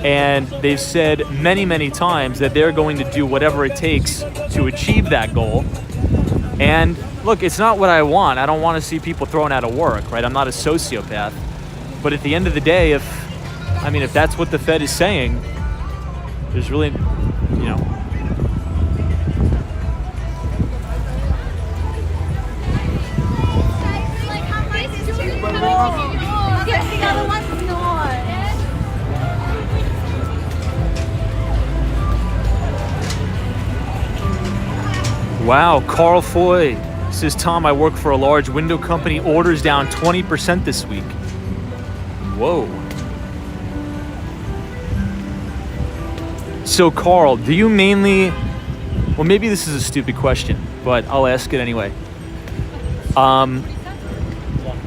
And they've said many, many times that they're going to do whatever it takes to achieve that goal. And look, it's not what I want. I don't want to see people thrown out of work, right? I'm not a sociopath. But at the end of the day, if that's what the Fed is saying, there's really, Wow, Carl Foy says, Tom, I work for a large window company. Orders down 20% this week. Whoa. So, Carl, do you mainly... Well, maybe this is a stupid question, but I'll ask it anyway.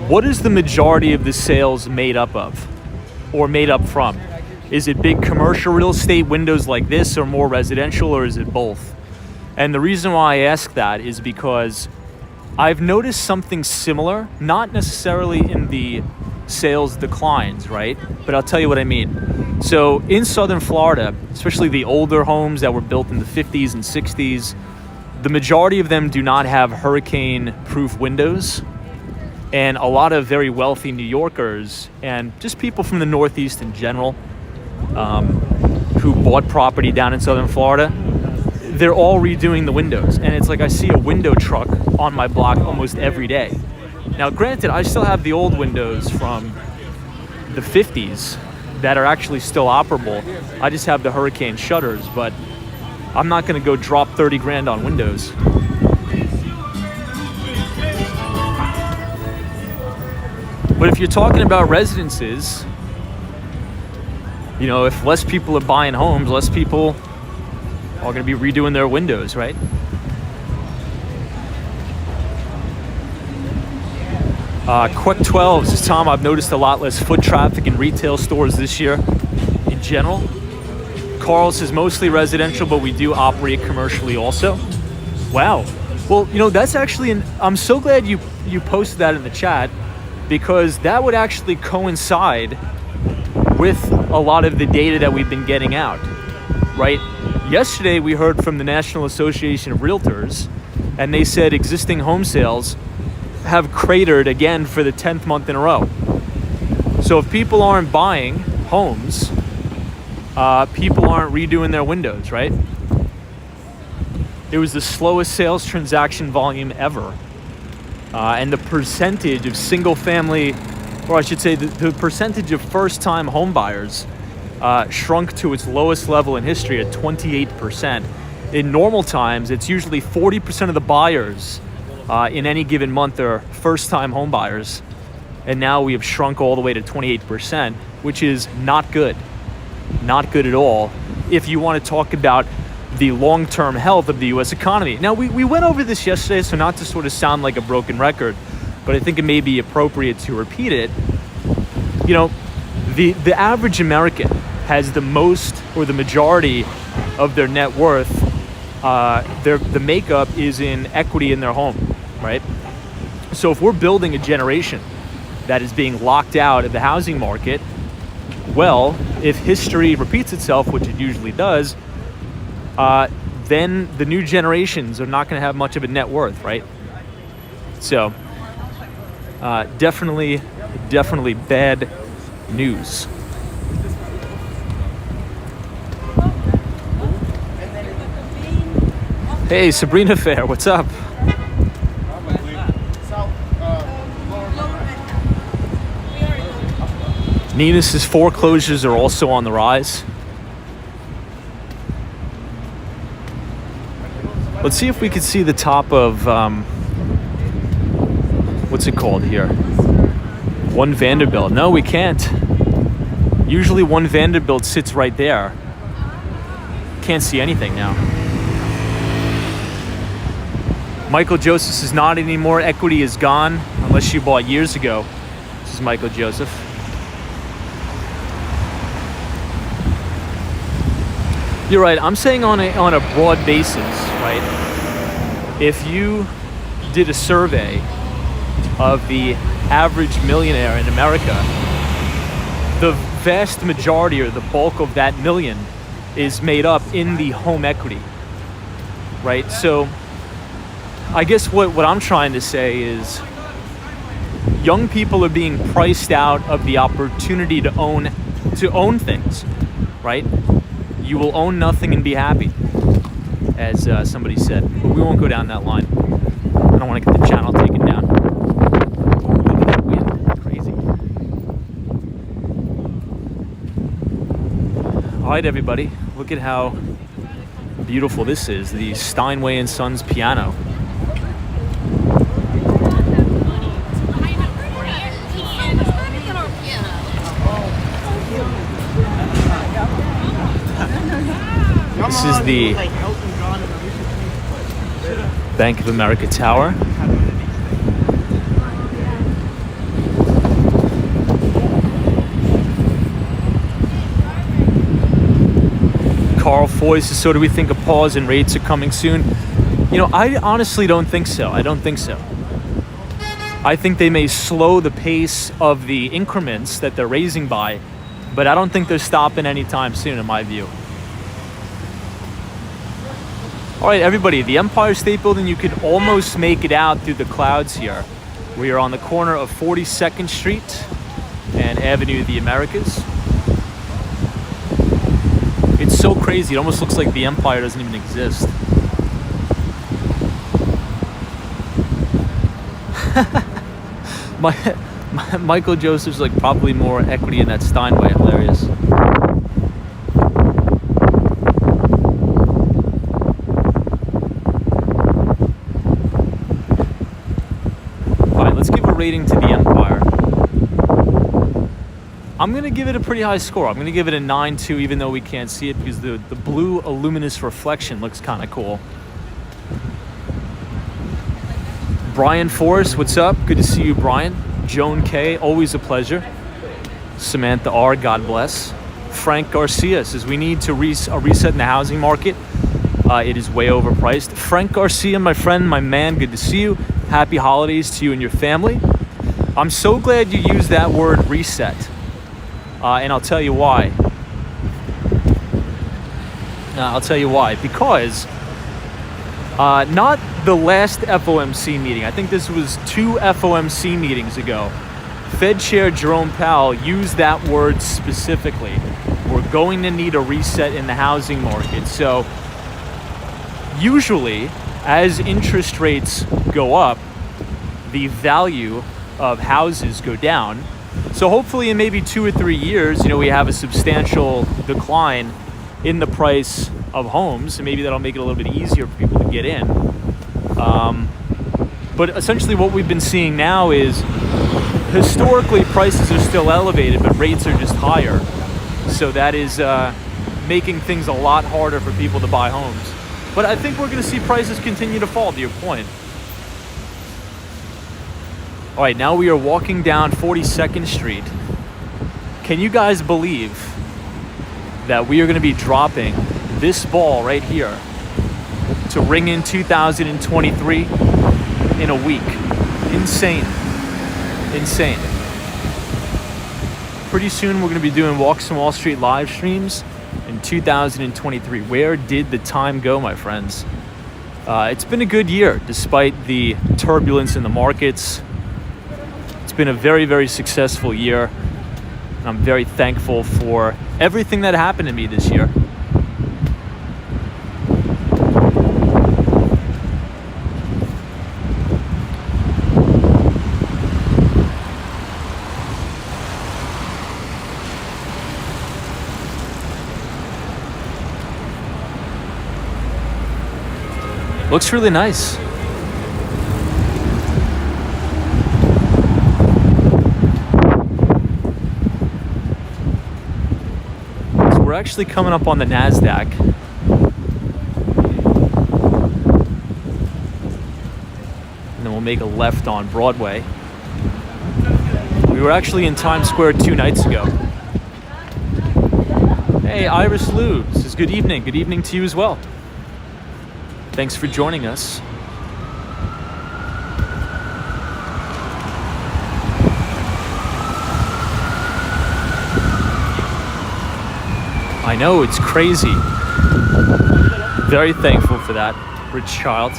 What is the majority of the sales made up of? Or made up from? Is it big commercial real estate windows like this, or more residential, or is it both? And the reason why I ask that is because I've noticed something similar, not necessarily in the sales declines, right? But I'll tell you what I mean. So in Southern Florida, especially the older homes that were built in the 50s and 60s, the majority of them do not have hurricane-proof windows. And a lot of very wealthy New Yorkers and just people from the Northeast in general who bought property down in Southern Florida, they're all redoing the windows. And it's like I see a window truck on my block almost every day. Now, granted, I still have the old windows from the 50s that are actually still operable. I just have the hurricane shutters, but I'm not going to go drop 30 grand on windows. But if you're talking about residences, if less people are buying homes, less people are going to be redoing their windows, right? Quick 12 says, Tom, I've noticed a lot less foot traffic in retail stores this year in general. Carl says mostly residential, but we do operate commercially also. Wow. Well, that's actually I'm so glad you posted that in the chat, because that would actually coincide with a lot of the data that we've been getting out, right? Yesterday, we heard from the National Association of Realtors, and they said existing home sales have cratered again for the 10th month in a row. So if people aren't buying homes, people aren't redoing their windows, right? It was the slowest sales transaction volume ever. And the percentage of single family, or I should say the percentage of first-time home buyers shrunk to its lowest level in history at 28%. In normal times, it's usually 40% of the buyers in any given month are first-time home buyers. And now we have shrunk all the way to 28%, which is not good. Not good at all if you want to talk about the long-term health of the U.S. economy. Now, we went over this yesterday, so not to sort of sound like a broken record, but I think it may be appropriate to repeat it. The average American has the most, or the majority of their net worth, the makeup is in equity in their home, right? So if we're building a generation that is being locked out of the housing market, well, if history repeats itself, which it usually does, then the new generations are not going to have much of a net worth, right? So, definitely bad news. Hey, Sabrina Fair, what's up? Ninas's foreclosures are also on the rise. Let's see if we can see the top of, what's it called here? One Vanderbilt. No, we can't. Usually One Vanderbilt sits right there. Can't see anything now. Michael Joseph is not anymore. Equity is gone, unless you bought years ago. This is Michael Joseph. You're right. I'm saying on a broad basis, right? If you did a survey of the average millionaire in America, the vast majority or the bulk of that million is made up in the home equity, right? So I guess what I'm trying to say is young people are being priced out of the opportunity to own things, right? You will own nothing and be happy, as somebody said. But we won't go down that line. I don't want to get the channel taken down. Look at that wind, crazy. All right, everybody, look at how beautiful this is, the Steinway & Sons piano. This is the Bank of America Tower. Carl Foy says, so do we think a pause in rates are coming soon? You know, I honestly don't think so. I don't think so. I think they may slow the pace of the increments that they're raising by, but I don't think they're stopping anytime soon, in my view. All right, everybody, the Empire State Building, you can almost make it out through the clouds here. We are on the corner of 42nd Street and Avenue of the Americas. It's so crazy, it almost looks like the Empire doesn't even exist. Michael Joseph's like probably more equity in that Steinway, hilarious. Rating to the Empire. I'm gonna give it a pretty high score. I'm gonna give it a 9.2, even though we can't see it, because the blue luminous reflection looks kind of cool. Brian Forrest, what's up? Good to see you, Brian. Joan K, always a pleasure. Samantha R, God bless. Frank Garcia says we need to a reset in the housing market. It is way overpriced. Frank Garcia, my friend, my man, good to see you. Happy holidays to you and your family. I'm so glad you used that word reset. And I'll tell you why. Because not the last FOMC meeting. I think this was 2 FOMC meetings ago. Fed Chair Jerome Powell used that word specifically. We're going to need a reset in the housing market. So usually, as interest rates go up, the value of houses go down. So hopefully in maybe 2 or 3 years, we have a substantial decline in the price of homes, and maybe that'll make it a little bit easier for people to get in. But essentially what we've been seeing now is historically prices are still elevated, but rates are just higher. So that is making things a lot harder for people to buy homes. But I think we're going to see prices continue to fall, to your point. All right, now we are walking down 42nd Street. Can you guys believe that we are going to be dropping this ball right here to ring in 2023 in a week? Insane. Insane. Pretty soon we're going to be doing Walks on Wall Street live streams in 2023. Where did the time go, my friends? It's been a good year despite the turbulence in the markets. It's been a very, very successful year. And I'm very thankful for everything that happened to me this year. Looks really nice. So we're actually coming up on the NASDAQ. And then we'll make a left on Broadway. We were actually in Times Square 2 nights ago. Hey, Iris Lou says good evening. Good evening to you as well. Thanks for joining us. I know, it's crazy. Very thankful for that, Rich Child.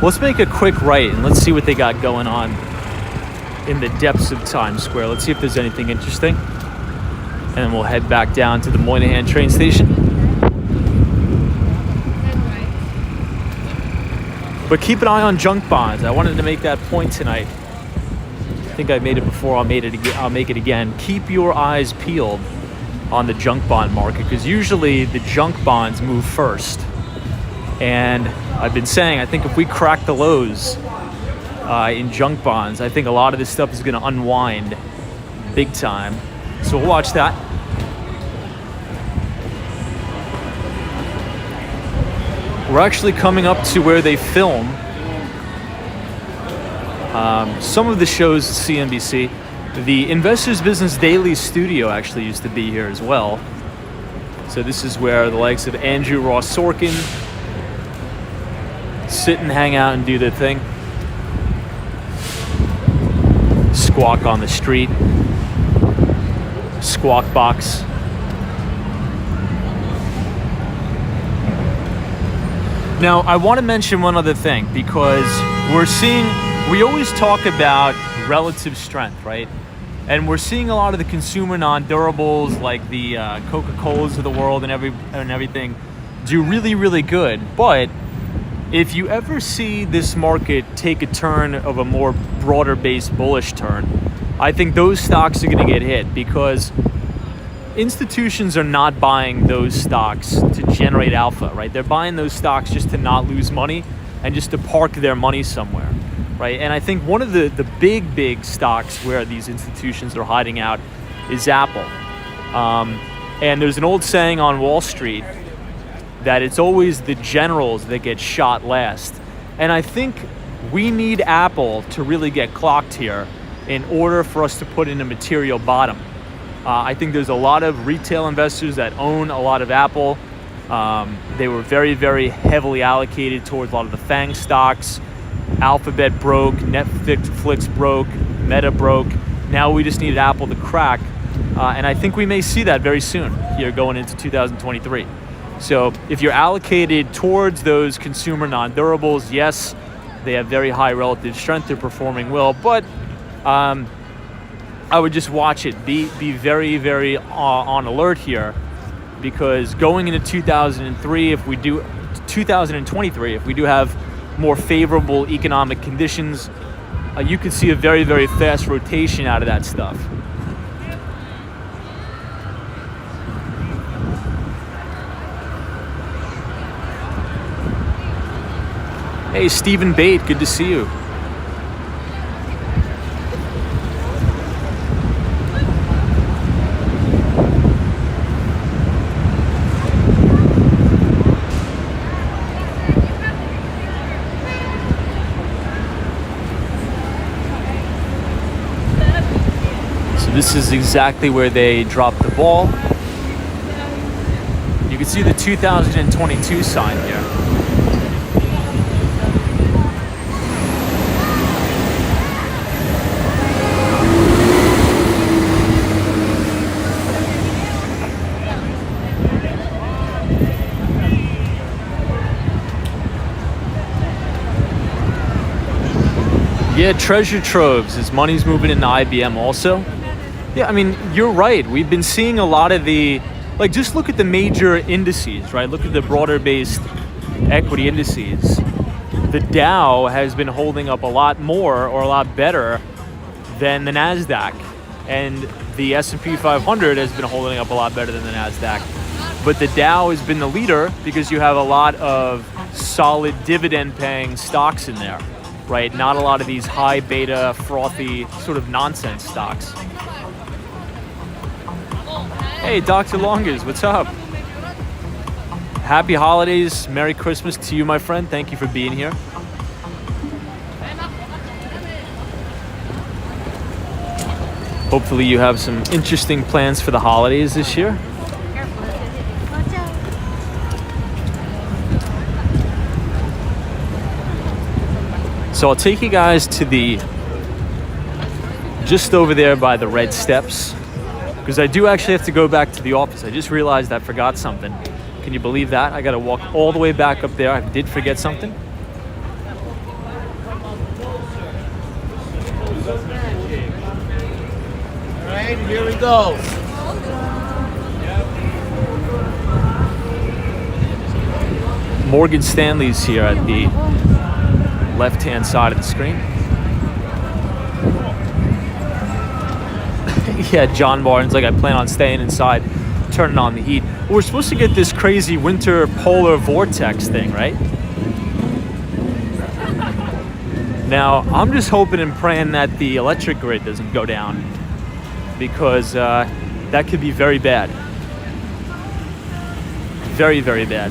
Let's make a quick right and let's see what they got going on in the depths of Times Square. Let's see if there's anything interesting. And then we'll head back down to the Moynihan train station. But keep an eye on junk bonds. I wanted to make that point tonight. I think I made it before, I'll make it again. Keep your eyes peeled on the junk bond market, because usually the junk bonds move first. And I've been saying, I think if we crack the lows in junk bonds, I think a lot of this stuff is going to unwind big time. So we'll watch that. We're actually coming up to where they film some of the shows at CNBC. The Investors Business Daily studio actually used to be here as well. So this is where the likes of Andrew Ross Sorkin sit and hang out and do their thing. Squawk on the street. Squawk Box. Now, I want to mention one other thing, because we always talk about relative strength, right? And we're seeing a lot of the consumer non-durables like the Coca-Colas of the world and everything do really, really good. But if you ever see this market take a turn of a more broader based bullish turn, I think those stocks are going to get hit, because institutions are not buying those stocks to generate alpha, right? They're buying those stocks just to not lose money and just to park their money somewhere, right? And I think one of the big stocks where these institutions are hiding out is Apple. And there's an old saying on Wall Street that it's always the generals that get shot last. And I think we need Apple to really get clocked here in order for us to put in a material bottom. I think there's a lot of retail investors that own a lot of Apple. They were very, very heavily allocated towards a lot of the FANG stocks. Alphabet broke, Netflix broke, Meta broke. Now we just need Apple to crack. And I think we may see that very soon here going into 2023. So if you're allocated towards those consumer non-durables, yes, they have very high relative strength. They're performing well, but I would just watch it. Be very, very on alert here, because going into 2023, if we do 2023, if we do have more favorable economic conditions, you could see a very, very fast rotation out of that stuff. Hey, Stephen Bate, good to see you. So this is exactly where they dropped the ball. You can see the 2022 sign here. Yeah, treasure troves. His money's moving into IBM also. Yeah, I mean, you're right. We've been seeing a lot of just look at the major indices, right? Look at the broader based equity indices. The Dow has been holding up a lot more or a lot better than the NASDAQ. And the S&P 500 has been holding up a lot better than the NASDAQ. But the Dow has been the leader because you have a lot of solid dividend paying stocks in there. Right, not a lot of these high beta, frothy, sort of nonsense stocks. Hey, Dr. Longers, what's up? Happy holidays, Merry Christmas to you, my friend. Thank you for being here. Hopefully you have some interesting plans for the holidays this year. So I'll take you guys to the, just over there by the red steps, because I do actually have to go back to the office. I just realized I forgot something. Can you believe that? I gotta walk all the way back up there. I did forget something. All right, here we go. Morgan Stanley's here at the left-hand side of the screen. Yeah, John Barnes, like I plan on staying inside, turning on the heat. We're supposed to get this crazy winter polar vortex thing, right? Now, I'm just hoping and praying that the electric grid doesn't go down, because that could be very bad. Very, very bad.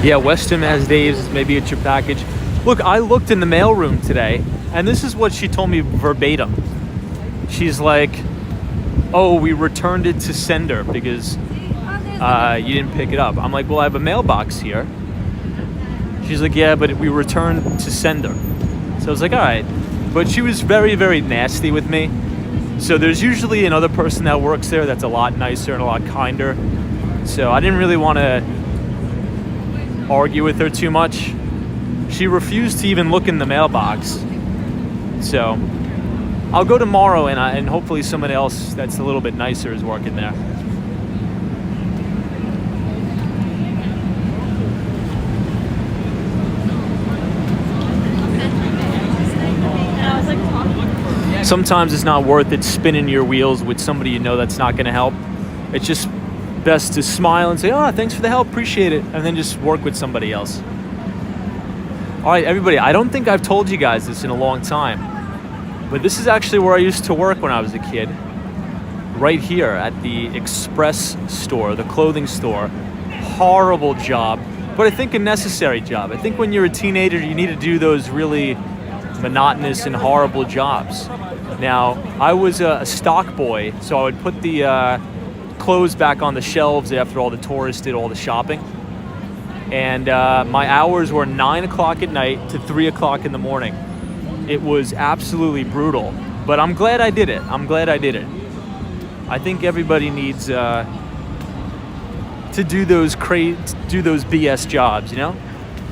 Yeah, Western Mass Dave's, maybe it's your package. Look, I looked in the mailroom today, and this is what she told me verbatim. She's like, oh, we returned it to sender because you didn't pick it up. I'm like, well, I have a mailbox here. She's like, yeah, but we returned to sender. So I was like, all right. But she was very, very nasty with me. So there's usually another person that works there that's a lot nicer and a lot kinder. So I didn't really want to argue with her too much. She refused to even look in the mailbox. So I'll go tomorrow, and hopefully someone else that's a little bit nicer is working there. Sometimes it's not worth it spinning your wheels with somebody you know that's not going to help. It's just best to smile and say, oh, thanks for the help, appreciate it, and then just work with somebody else. All right, everybody, I don't think I've told you guys this in a long time, but this is actually where I used to work when I was a kid. Right here at the Express store, the clothing store. Horrible job, but I think a necessary job. I think when you're a teenager, you need to do those really monotonous and horrible jobs. Now, I was a stock boy, so I would put the clothes back on the shelves after all the tourists did all the shopping. And my hours were 9 o'clock at night to 3 o'clock in the morning. It was absolutely brutal, but I'm glad I did it. I'm glad I did it. I think everybody needs to do those BS jobs, you know?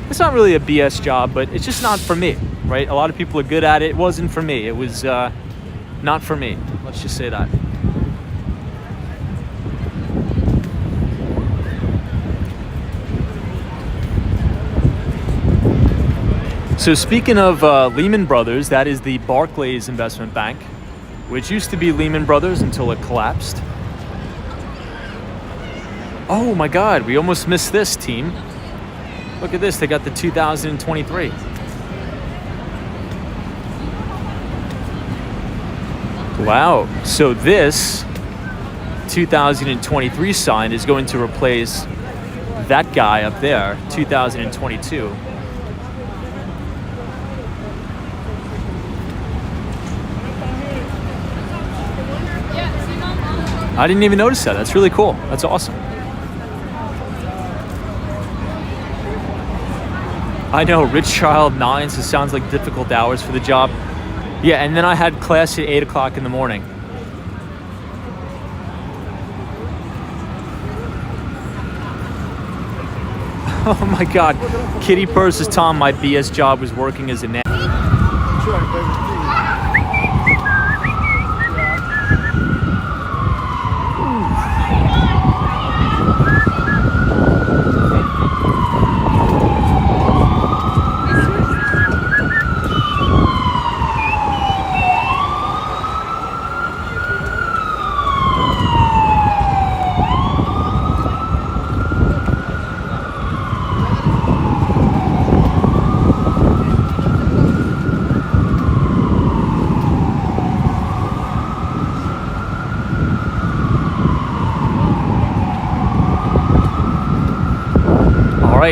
It's not really a BS job, but it's just not for me, right? A lot of people are good at it. It wasn't for me. It was not for me. Let's just say that. So speaking of Lehman Brothers, that is the Barclays Investment Bank, which used to be Lehman Brothers until it collapsed. Oh my God, we almost missed this, team. Look at this, they got the 2023. Wow, so this 2023 sign is going to replace that guy up there, 2022. I didn't even notice that. That's really cool. That's awesome. I know, Rich Child 9, so it sounds like difficult hours for the job. Yeah, and then I had class at 8 o'clock in the morning. Oh my God. Kitty Purse is Tom, my BS job was working as a nanny.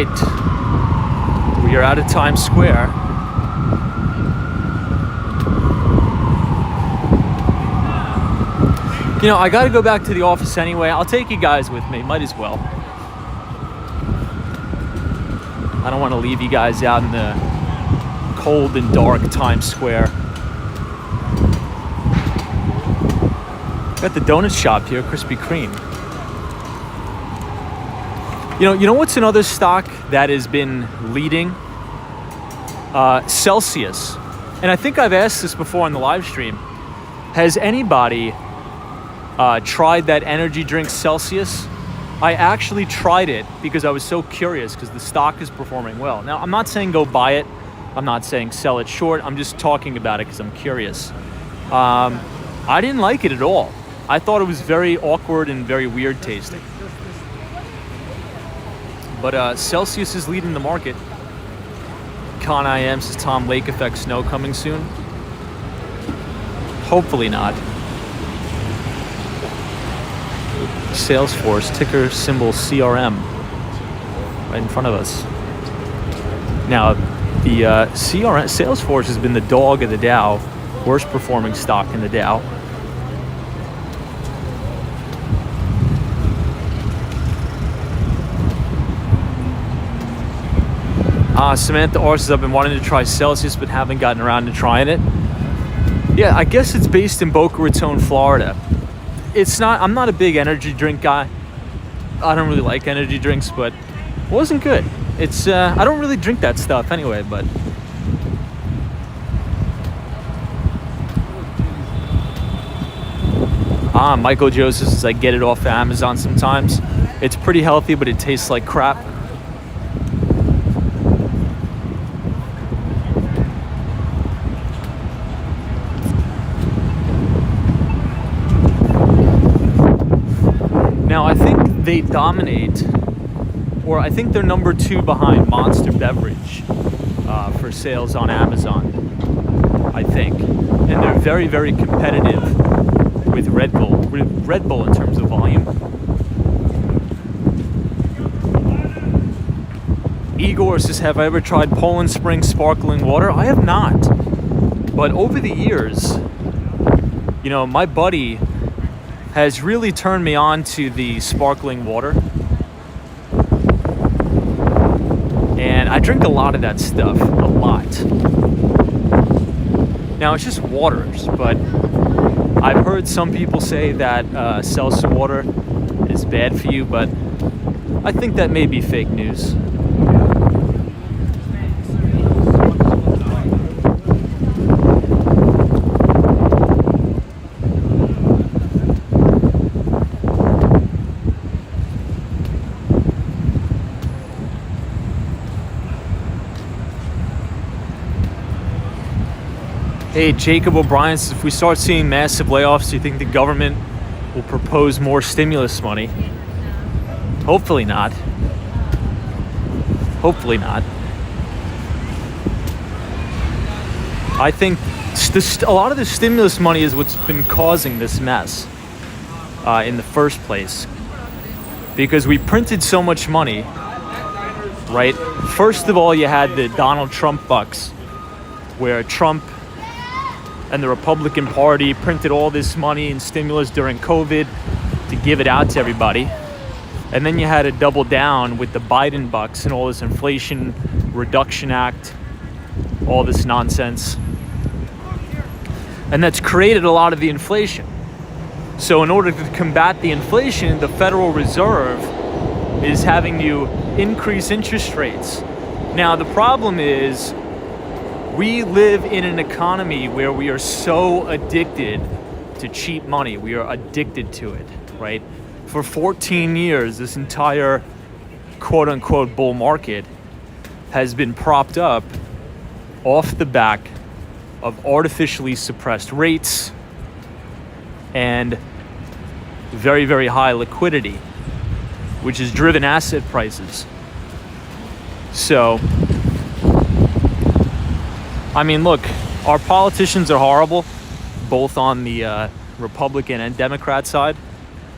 right. We are out of Times Square. You know, I gotta go back to the office anyway. I'll take you guys with me, might as well. I don't want to leave you guys out in the cold and dark Times Square. Got the donut shop here, Krispy Kreme. You know what's another stock that has been leading? Celsius. And I think I've asked this before on the live stream. Has anybody tried that energy drink Celsius? I actually tried it because I was so curious because the stock is performing well. Now, I'm not saying go buy it. I'm not saying sell it short. I'm just talking about it because I'm curious. I didn't like it at all. I thought it was very awkward and very weird tasting. But Celsius is leading the market. Con IM says Tom, lake effect snow coming soon. Hopefully not. Salesforce, ticker symbol CRM, right in front of us. Now, the Salesforce has been the dog of the Dow, worst performing stock in the Dow. Samantha R says, I've been wanting to try Celsius, but haven't gotten around to trying it. Yeah, I guess it's based in Boca Raton, Florida. I'm not a big energy drink guy. I don't really like energy drinks, but it wasn't good. I don't really drink that stuff anyway, but. Michael Joseph says I get it off of Amazon sometimes. It's pretty healthy, but it tastes like crap. Now, I think they dominate, or I think they're number 2 behind Monster Beverage for sales on Amazon, I think. And they're very, very competitive with Red Bull in terms of volume. Igor says, have I ever tried Poland Spring sparkling water? I have not. But over the years, you know, my buddy has really turned me on to the sparkling water. And I drink a lot of that stuff, a lot. Now, it's just waters, but I've heard some people say that seltzer water is bad for you, but I think that may be fake news. Hey, Jacob O'Brien says, if we start seeing massive layoffs, do you think the government will propose more stimulus money? Hopefully not. Hopefully not. I think a lot of the stimulus money is what's been causing this mess in the first place. Because we printed so much money, right? First of all, you had the Donald Trump bucks, where Trump and the Republican Party printed all this money and stimulus during COVID to give it out to everybody. And then you had to double down with the Biden bucks and all this Inflation Reduction Act, all this nonsense. And that's created a lot of the inflation. So in order to combat the inflation, the Federal Reserve is having to increase interest rates. Now, the problem is, we live in an economy where we are so addicted to cheap money. We are addicted to it, right? For 14 years, this entire quote-unquote bull market has been propped up off the back of artificially suppressed rates and very, very high liquidity, which has driven asset prices. So, I mean, look, our politicians are horrible, both on the Republican and Democrat side.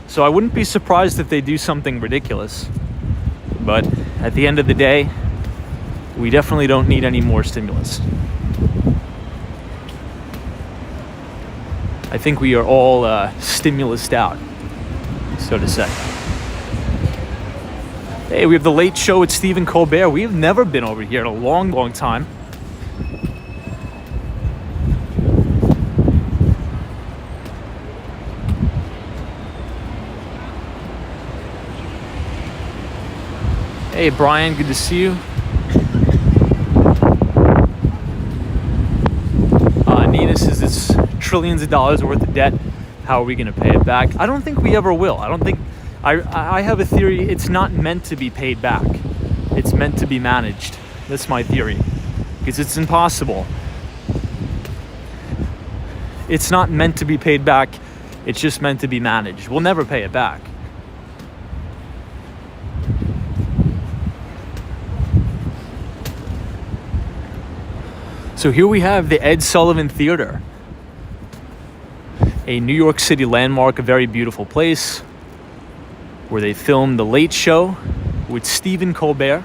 So I wouldn't be surprised if they do something ridiculous. But at the end of the day, we definitely don't need any more stimulus. I think we are all stimulused out, so to say. Hey, we have the Late Show with Stephen Colbert. We have never been over here in a long, long time. Hey, Brian, good to see you. Nina says it's trillions of dollars worth of debt. How are we going to pay it back? I don't think we ever will. I don't think. I have a theory. It's not meant to be paid back. It's meant to be managed. That's my theory. Because it's impossible. It's not meant to be paid back. It's just meant to be managed. We'll never pay it back. So here we have the Ed Sullivan Theater, a New York City landmark, a very beautiful place where they filmed The Late Show with Stephen Colbert.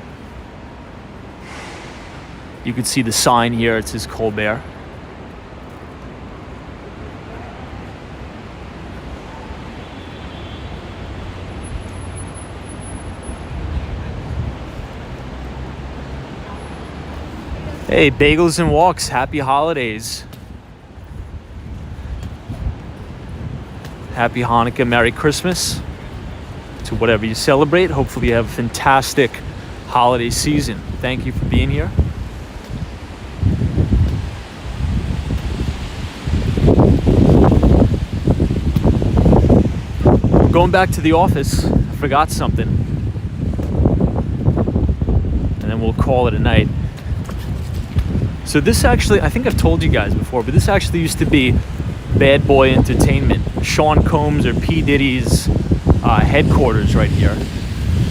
You can see the sign here, it says Colbert. Hey, Bagels and Walks, happy holidays. Happy Hanukkah, Merry Christmas to whatever you celebrate. Hopefully you have a fantastic holiday season. Thank you for being here. Going back to the office, I forgot something. And then we'll call it a night. So this actually, I think I've told you guys before, but this actually used to be Bad Boy Entertainment, Sean Combs or P. Diddy's headquarters right here.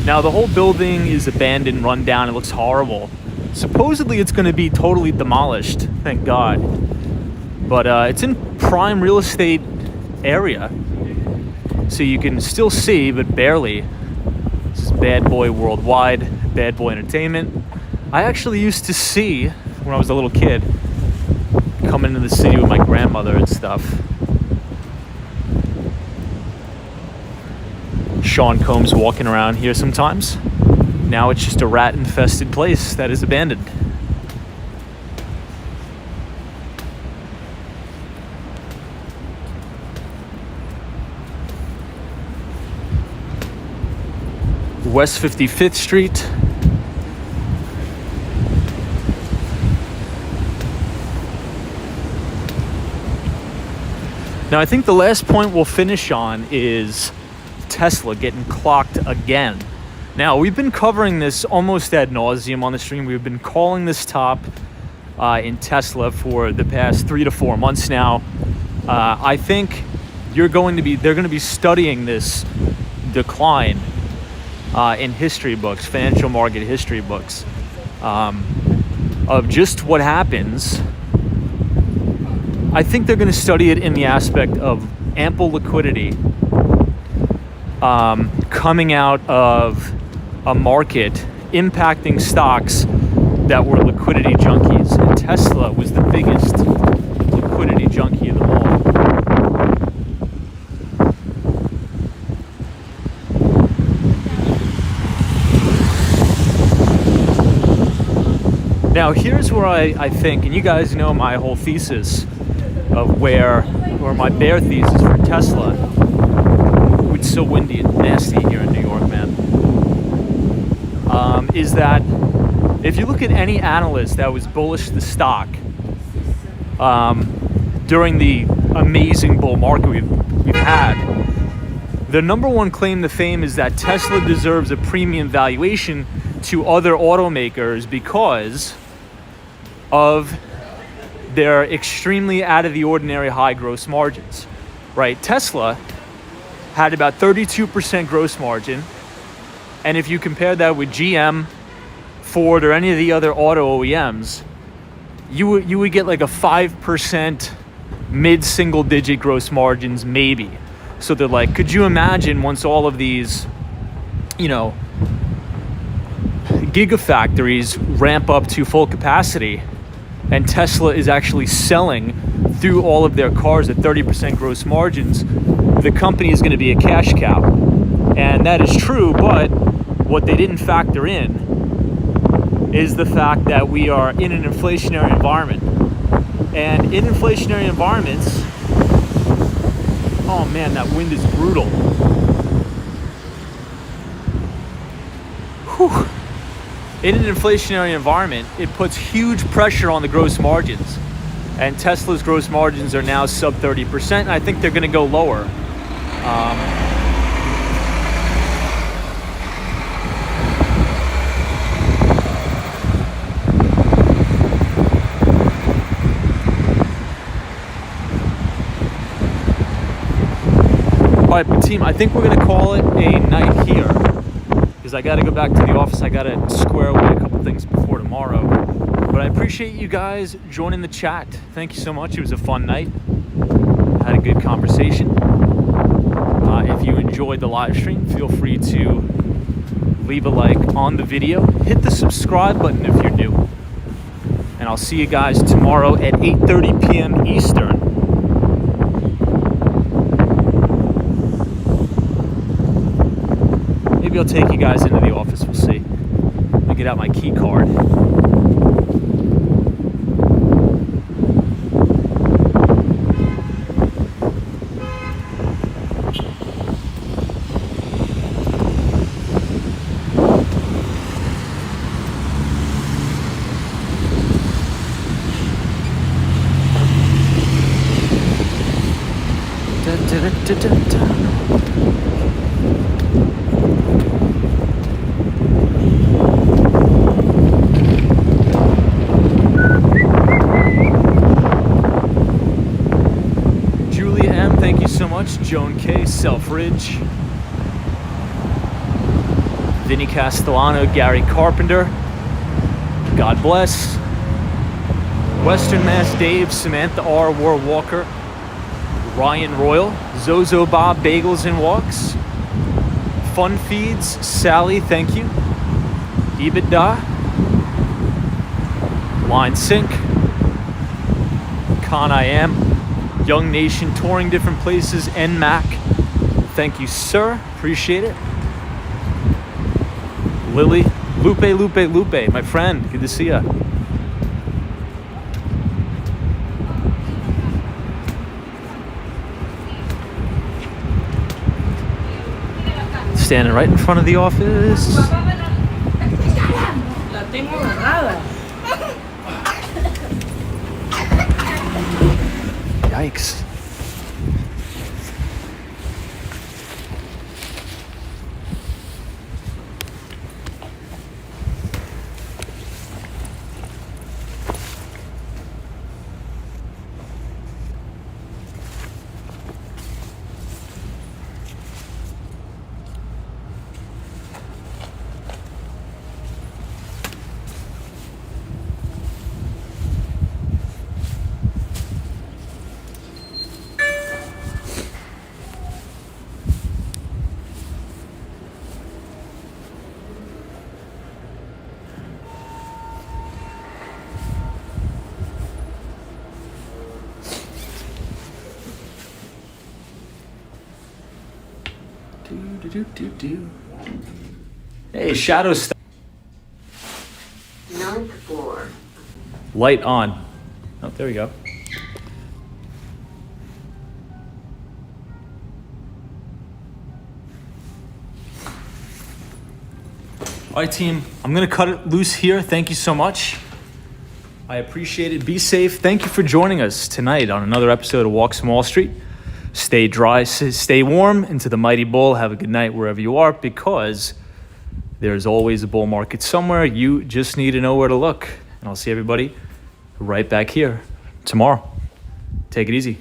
Now the whole building is abandoned, run down, it looks horrible. Supposedly it's going to be totally demolished, thank God. But it's in prime real estate area, so you can still see, but barely. This is Bad Boy Worldwide, Bad Boy Entertainment. I actually used to see, when I was a little kid, coming into the city with my grandmother and stuff. Sean Combs walking around here sometimes. Now it's just a rat-infested place that is abandoned. West 55th Street. Now, I think the last point we'll finish on is Tesla getting clocked again. Now, we've been covering this almost ad nauseum on the stream. We've been calling this top in Tesla for the past 3 to 4 months now. I think they're going to be studying this decline in history books, financial market history books, of just what happens. I think they're going to study it in the aspect of ample liquidity coming out of a market impacting stocks that were liquidity junkies. And Tesla was the biggest liquidity junkie of them all. Now here's where I think, and you guys know my whole thesis of where my bear thesis for Tesla. It's so windy and nasty here in New York, man. Is that if you look at any analyst that was bullish the stock during the amazing bull market we've had, their number one claim to fame is that Tesla deserves a premium valuation to other automakers because of their extremely out of the ordinary high gross margins, right? Tesla had about 32% gross margin, and if you compare that with GM, Ford, or any of the other auto OEMs, you would get like a 5% mid-single digit gross margins maybe. So they're like, could you imagine once all of these, gigafactories ramp up to full capacity and Tesla is actually selling through all of their cars at 30% gross margins, the company is going to be a cash cow. And that is true, but what they didn't factor in is the fact that we are in an inflationary environment. And in inflationary environments, oh man, that wind is brutal. Whew. In an inflationary environment, it puts huge pressure on the gross margins. And Tesla's gross margins are now sub 30%, and I think they're going to go lower. All right, but team, I think we're going to call it a night here. Because I got to go back to the office. I got to square away a couple things before tomorrow. But I appreciate you guys joining the chat. Thank you so much. It was a fun night. Had a good conversation. If you enjoyed the live stream, feel free to leave a like on the video. Hit the subscribe button if you're new. And I'll see you guys tomorrow at 8:30 p.m. Eastern. Maybe I'll take you guys into the office. We'll see. Let me get out my key card. Julia M, thank you so much. Joan K, Selfridge. Vinny Castellano, Gary Carpenter. God bless. Western Mass Dave, Samantha R, War Walker. Ryan Royal, Zozo Bob, Bagels and Walks. Fun Feeds, Sally, thank you. EBITDA. Line Sync. Con I Am. Young Nation, touring different places. NMAC, thank you, sir. Appreciate it. Lily, Lupe, my friend, good to see ya. Standing right in front of the office. La tengo agarrada. Yikes. Hey, shadow stuff. 9th floor. Light on. Oh, there we go. All right, team, I'm gonna cut it loose here. Thank you so much. I appreciate it. Be safe. Thank you for joining us tonight on another episode of Walks from Wall Street. Stay dry, stay warm into the mighty bull. Have a good night wherever you are, because there's always a bull market somewhere. You just need to know where to look. And I'll see everybody right back here tomorrow. Take it easy.